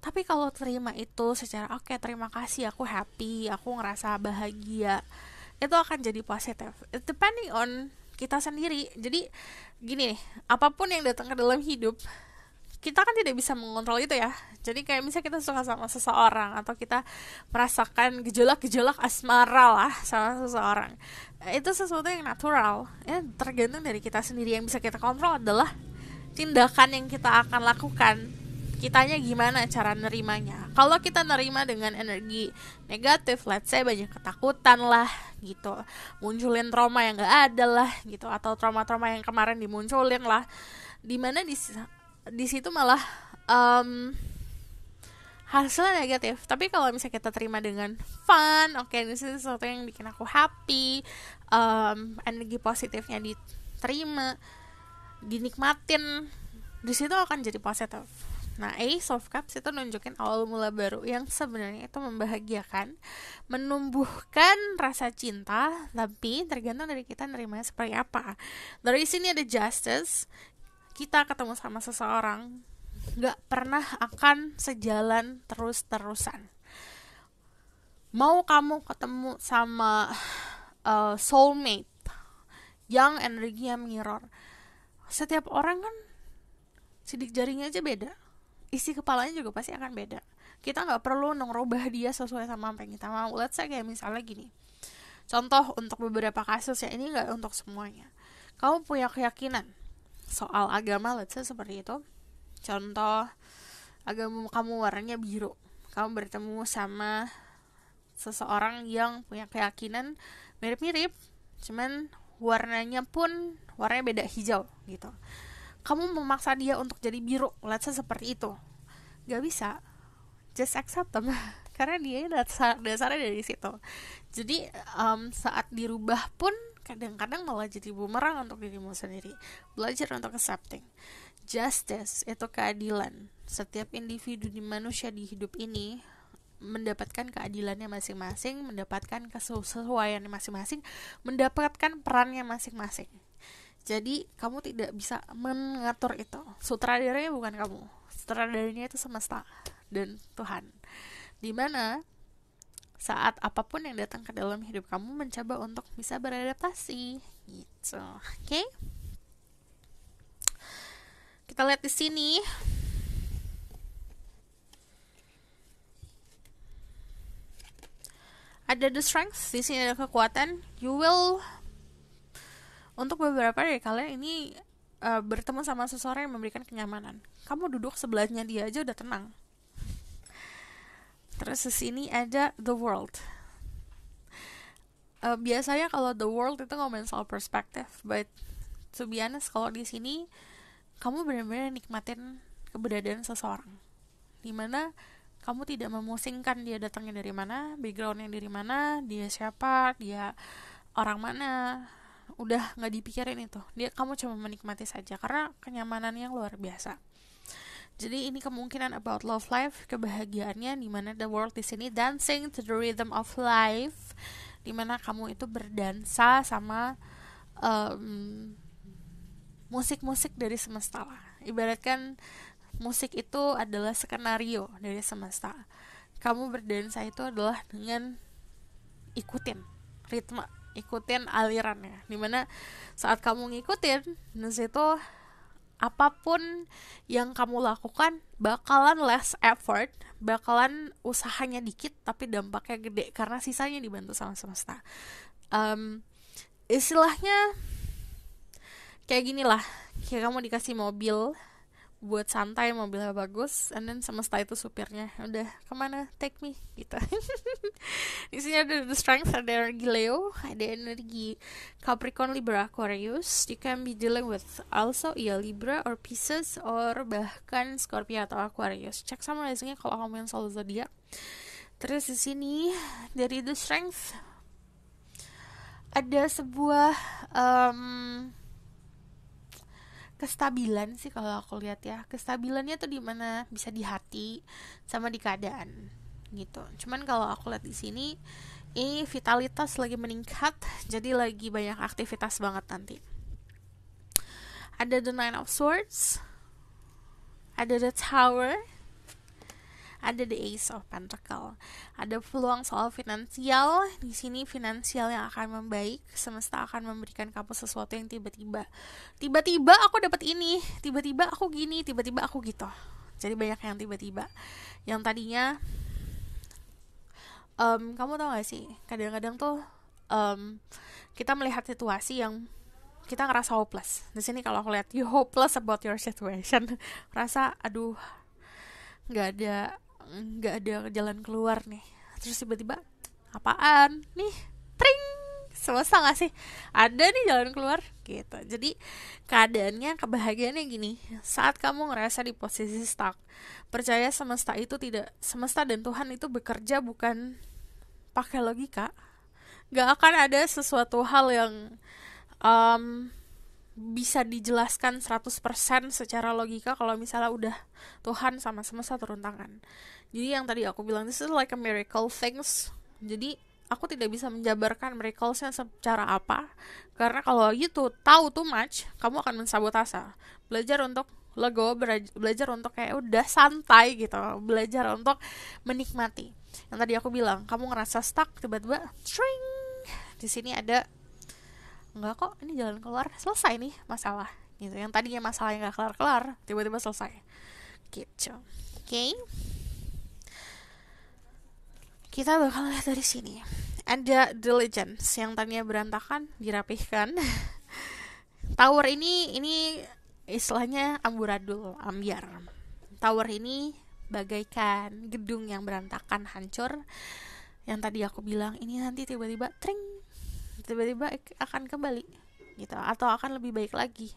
Tapi kalau terima itu secara oke, terima kasih, aku happy, aku ngerasa bahagia, itu akan jadi positif. It depending on kita sendiri. Jadi gini nih, apapun yang datang ke dalam hidup, kita kan tidak bisa mengontrol itu ya. Jadi kayak misalnya kita suka sama seseorang atau kita merasakan gejolak-gejolak asmara lah sama seseorang, itu sesuatu yang natural ya, tergantung dari kita sendiri. Yang bisa kita kontrol adalah tindakan yang kita akan lakukan, kitanya gimana cara nerimanya. Kalau kita nerima dengan energi negatif, let's say banyak ketakutan lah gitu, munculin trauma yang gak ada lah gitu, atau trauma-trauma yang kemarin dimunculin lah, dimana di situ malah hasilnya negatif. Tapi kalau misalnya kita terima dengan fun, oke, ini sesuatu yang bikin aku happy, energi positifnya diterima, dinikmatin, di situ akan jadi positif. Nah, Ace of Cups itu nunjukin awal mula baru yang sebenarnya itu membahagiakan, menumbuhkan rasa cinta, tapi tergantung dari kita nerimanya seperti apa. Dari sini ada Justice, kita ketemu sama seseorang gak pernah akan sejalan terus-terusan. Mau kamu ketemu sama soulmate yang energinya mirror, setiap orang kan sidik jarinya aja beda, isi kepalanya juga pasti akan beda. Kita gak perlu ngerubah dia sesuai sama apa yang kita mau. Let's say kayak misalnya gini, contoh untuk beberapa kasus ya, ini gak untuk semuanya. Kamu punya keyakinan soal agama, let's say seperti itu. Contoh, agama kamu warnanya biru, kamu bertemu sama seseorang yang punya keyakinan mirip-mirip, cuman warnanya beda, hijau gitu. Kamu memaksa dia untuk jadi biru, let's say seperti itu, gak bisa. Just accept them karena dia dasarnya dari situ. Jadi saat dirubah pun kadang-kadang malah jadi bumerang untuk dirimu sendiri. Belajar untuk accepting. Justice itu keadilan. Setiap individu di manusia di hidup ini mendapatkan keadilannya masing-masing, mendapatkan kesesuaiannya masing-masing, mendapatkan perannya masing-masing. Jadi kamu tidak bisa mengatur itu. Sutradaranya bukan kamu, sutradaranya itu semesta dan Tuhan. Dimana saat apapun yang datang ke dalam hidup kamu, mencoba untuk bisa beradaptasi gitu. Oke? Kita lihat di sini. Ada the strength, di sini ada kekuatan. You will, untuk beberapa dari kalian ini bertemu sama seseorang yang memberikan kenyamanan. Kamu duduk sebelahnya dia aja udah tenang. Terus di sini ada the world. Biasanya kalau the world itu ngomongin soal perspektif, but to be honest, kalau di sini kamu benar-benar nikmatin keberadaan seseorang, dimana kamu tidak memusingkan dia datangnya dari mana, backgroundnya dari mana, dia siapa, dia orang mana, udah nggak dipikirin itu. Kamu cuma menikmati saja karena kenyamanannya yang luar biasa. Jadi ini kemungkinan about love life, kebahagiaannya, dimana the world di sini dancing to the rhythm of life, dimana kamu itu berdansa sama musik-musik dari semesta lah. Ibaratkan musik itu adalah skenario dari semesta. Kamu berdansa itu adalah dengan ikutin ritme, ikutin alirannya. Dimana saat kamu ngikutin, di situ apapun yang kamu lakukan bakalan less effort, bakalan usahanya dikit tapi dampaknya gede karena sisanya dibantu sama semesta. Istilahnya kayak gini lah, kayak kamu dikasih mobil buat santai, mobilnya bagus, and then semesta itu supirnya, udah kemana, take me gitu. Di sini ada the strength, ada energi Leo, ada energi Capricorn, Libra, Aquarius. You can be dealing with also Libra or Pisces or bahkan Scorpio atau Aquarius. Cek summarizingnya kalau kamu yang soal zodiak. Terus di sini dari the strength ada sebuah kestabilan sih kalau aku lihat ya. Kestabilannya tuh di mana, bisa di hati sama di keadaan gitu. Cuman kalau aku lihat di sini ini vitalitas lagi meningkat, jadi lagi banyak aktivitas banget nanti. Ada the Nine of Swords, ada the Tower, ada the Ace of Pentacle. Ada peluang soal finansial. Di sini finansial yang akan membaik. Semesta akan memberikan kamu sesuatu yang tiba-tiba aku dapat ini, tiba-tiba aku gini, tiba-tiba aku gitu. Jadi banyak yang tiba-tiba. Yang tadinya kamu tau gak sih, kadang-kadang tuh kita melihat situasi yang kita ngerasa hopeless. Di sini kalau aku lihat you hopeless about your situation, rasa aduh nggak ada nggak ada jalan keluar nih. Terus tiba-tiba apaan nih, tring, semesta nggak sih ada nih jalan keluar gitu. Jadi keadaannya, kebahagiaannya gini, saat kamu ngerasa di posisi stuck, percaya semesta dan Tuhan itu bekerja bukan pakai logika. Gak akan ada sesuatu hal yang bisa dijelaskan 100% secara logika kalau misalnya udah Tuhan sama semesta turun tangan. Jadi yang tadi aku bilang, this is like a miracle things. Jadi aku tidak bisa menjabarkan miraclesnya secara apa, karena kalau you tahu too much, kamu akan mensabotase. Belajar untuk lego, belajar untuk kayak udah santai gitu, belajar untuk menikmati. Yang tadi aku bilang, kamu ngerasa stuck, tiba-tiba string, di sini ada enggak kok, ini jalan keluar, selesai nih masalah gitu. Yang tadinya masalahnya nggak kelar-kelar, tiba-tiba selesai gitu. Oke. Kita bakal lihat dari sini. Ada diligence yang tadinya berantakan dirapihkan. Tower ini istilahnya amburadul, ambiar. Tower ini bagaikan gedung yang berantakan, hancur. Yang tadi aku bilang, ini nanti tiba-tiba tring, tiba-tiba akan kembali gitu, atau akan lebih baik lagi.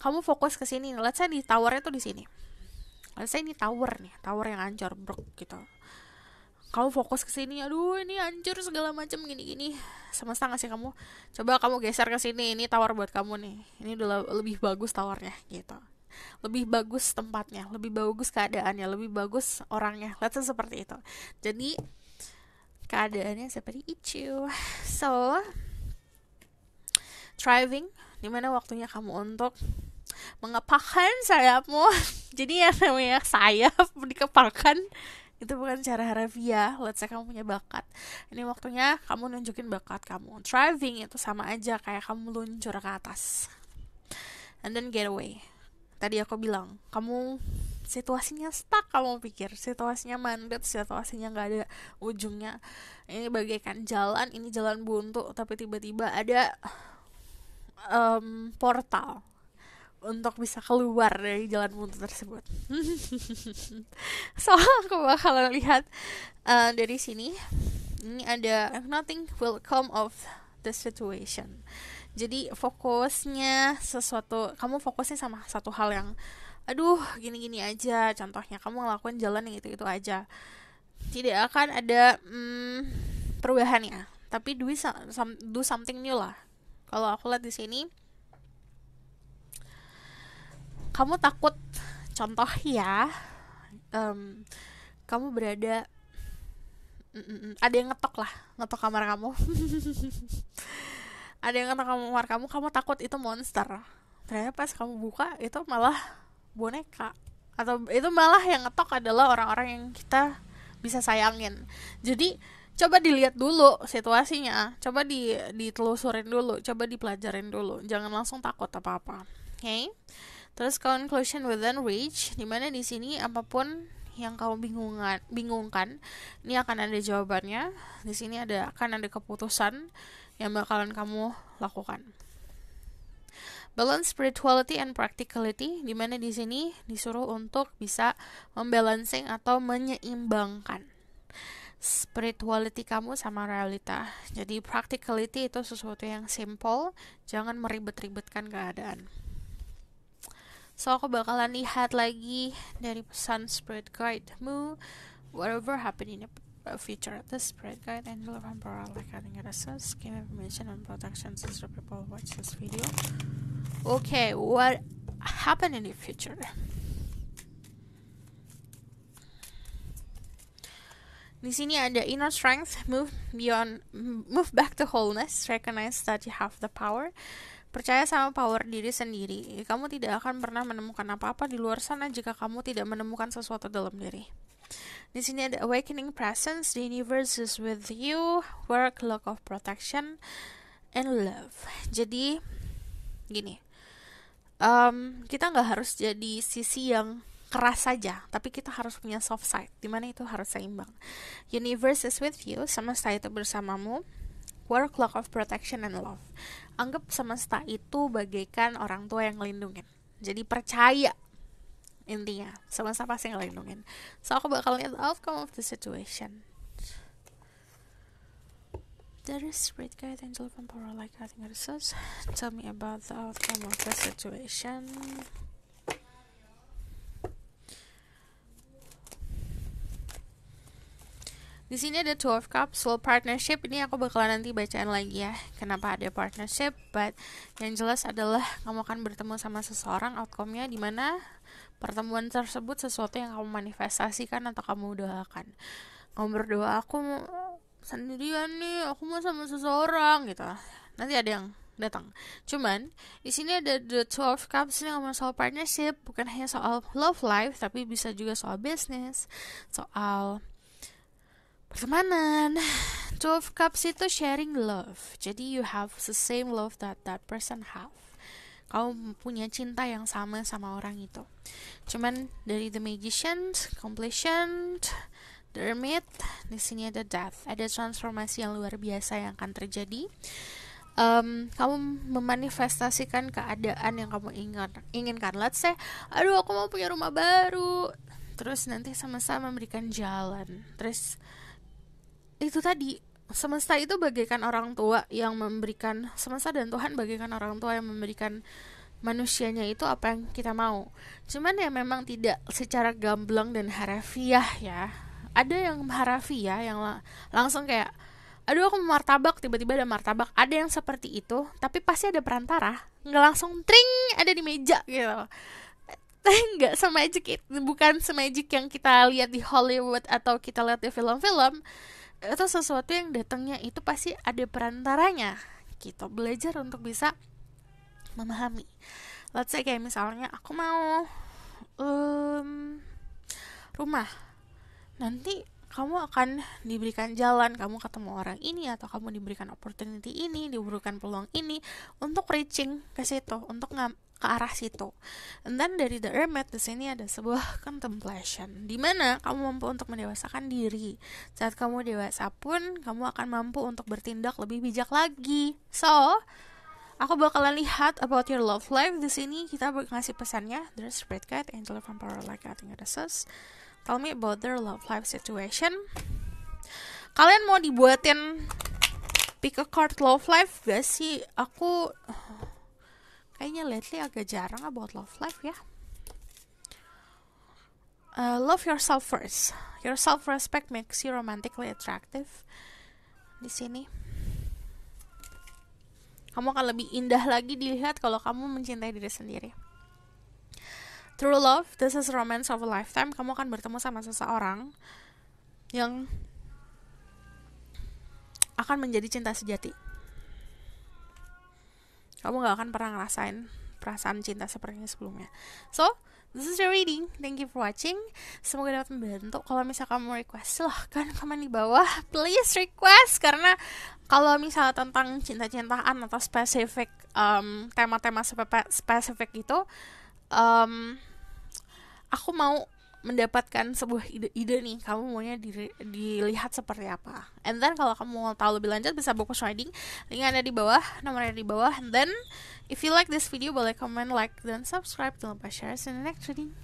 Kamu fokus ke sini. Let's say di towernya tuh di sini. Let's say ini tower nih, tower yang hancur, brok gitu. Kamu fokus ke sini, aduh ini hancur segala macam gini-gini. Semesta ngasih kamu, coba kamu geser ke sini, ini tower buat kamu nih. Ini udah lebih bagus towernya gitu. Lebih bagus tempatnya, lebih bagus keadaannya, lebih bagus orangnya. Let's say seperti itu. Jadi keadaannya seperti itu. So, thriving, dimana waktunya kamu untuk mengepakkan sayapmu. Jadi yang namanya sayap dikepakkan itu bukan cara harafiah. Let's say kamu punya bakat, ini waktunya kamu nunjukin bakat kamu. Thriving itu sama aja kayak kamu meluncur ke atas and then get away. Tadi aku bilang, kamu situasinya stuck, kamu pikir situasinya mandek, situasinya nggak ada ujungnya, ini bagaikan jalan, ini jalan buntu, tapi tiba-tiba ada portal untuk bisa keluar dari jalan buntu tersebut. So aku bakal lihat dari sini, ini ada nothing will come of the situation. Jadi fokusnya sesuatu, kamu fokusnya sama satu hal yang aduh gini-gini aja. Contohnya kamu ngelakuin jalan yang itu-itu aja, tidak akan ada perubahannya. Tapi do something new lah. Kalau aku lihat di sini, kamu takut, contoh ya, kamu berada ada yang ngetok kamar kamu. Ada yang ngetok kamar kamu takut itu monster. Ternyata pas kamu buka itu malah boneka, atau itu malah yang ngetok adalah orang-orang yang kita bisa sayangin. Jadi coba dilihat dulu situasinya, coba ditelusurin dulu, coba dipelajarin dulu, jangan langsung takut apa-apa. Okay? Terus conclusion within reach, dimana di sini apapun yang kamu bingungkan, ini akan ada jawabannya. Di sini akan ada keputusan yang bakalan kamu lakukan. Balance spirituality and practicality, dimana di sini disuruh untuk bisa membalancing atau menyeimbangkan spirituality kamu sama realita. Jadi practicality itu sesuatu yang simple, jangan meribet-ribetkan keadaan. So aku bakalan lihat lagi dari pesan spirit guide-mu, whatever happen in the future. The spirit guide and the emperor like having a sense, give information and protection to the people who watch this video. Okay, what happened in the future? Di sini ada inner strength, move back to wholeness, recognize that you have the power. Percaya sama power diri sendiri. Kamu tidak akan pernah menemukan apa-apa di luar sana jika kamu tidak menemukan sesuatu dalam diri. Di sini ada awakening presence, the universe is with you, work, lack of protection, and love. Jadi gini, kita nggak harus jadi sisi yang keras saja, tapi kita harus punya soft side, dimana itu harus seimbang. Universe is with you, semesta itu bersamamu. work, lack of protection, and love. Anggap semesta itu bagaikan orang tua yang ngelindungin. Jadi percaya, intinya semesta pasti ngelindungin. So aku bakal lihat outcome of the situation. There is great guide, angel from power like I think it says. Tell me about the outcome of the situation. Di sini ada Two of Cups, soul partnership. Ini aku bakalan nanti bacain lagi ya, kenapa ada partnership. But yang jelas adalah kamu akan bertemu sama seseorang, outcome-nya dimana pertemuan tersebut sesuatu yang kamu manifestasikan atau kamu doakan. Kamu berdoa, aku sendirian nih, aku mau sama seseorang gitu. Nanti ada yang datang. Cuman di sini ada the Two of Cups, ini ngomong soal partnership, bukan hanya soal love life, tapi bisa juga soal business, soal pertemanan. Two of Cups itu sharing love. Jadi you have the same love that person have. Kamu punya cinta yang sama orang itu. Cuman dari the Magician, completion, the Hermit, di sini ada death. Ada transformasi yang luar biasa yang akan terjadi. Kamu memanifestasikan keadaan yang kamu inginkan. Let's say, aduh aku mau punya rumah baru. Terus nanti sama-sama memberikan jalan. Terus itu tadi, semesta itu bagaikan orang tua yang memberikan, semesta dan Tuhan bagaikan orang tua yang memberikan manusianya itu apa yang kita mau. Cuman ya memang tidak secara gamblang dan harafiah ya. Ada yang harafiah yang langsung kayak, aduh aku mau martabak, tiba-tiba ada martabak. Ada yang seperti itu, tapi pasti ada perantara, nggak langsung tring ada di meja gitu. Nggak se-magic itu, bukan se-magic yang kita lihat di Hollywood atau kita lihat di film-film. Itu sesuatu yang datangnya itu pasti ada perantaranya gitu. Belajar untuk bisa memahami. Let's say kayak misalnya aku mau rumah, nanti kamu akan diberikan jalan, kamu ketemu orang ini, atau kamu diberikan opportunity ini, diberikan peluang ini untuk reaching ke situ, untuk ke arah situ. Dan dari the Hermit di sini ada sebuah contemplation, di mana kamu mampu untuk mendewasakan diri. Saat kamu dewasa pun kamu akan mampu untuk bertindak lebih bijak lagi. So, aku bakalan lihat about your love life. Di sini kita ngasih pesannya. There's great guide, angel from power like I think it says. Tell me about their love life situation. Kalian mau dibuatin pick a card love life gak sih? Aku kayaknya lately agak jarang about love life ya. Love yourself first. Your self-respect makes you romantically attractive. Di sini kamu akan lebih indah lagi dilihat kalau kamu mencintai diri sendiri. True love, this is romance of a lifetime. Kamu akan bertemu sama seseorang yang akan menjadi cinta sejati. Kamu gak akan pernah ngerasain perasaan cinta seperti ini sebelumnya. So, this is your reading. Thank you for watching. Semoga dapat membantu. Kalau misalnya kamu request, silahkan komen di bawah. Please request. Karena kalau misalnya tentang cinta-cintaan atau spesifik tema-tema spesifik itu, aku mau mendapatkan sebuah ide-ide nih, kamu maunya dilihat seperti apa. And then kalau kamu mau tahu lebih lanjut bisa book reading, link ada di bawah, nomornya di bawah. And then if you like this video boleh comment, like, dan subscribe. Jangan lupa share in the next reading.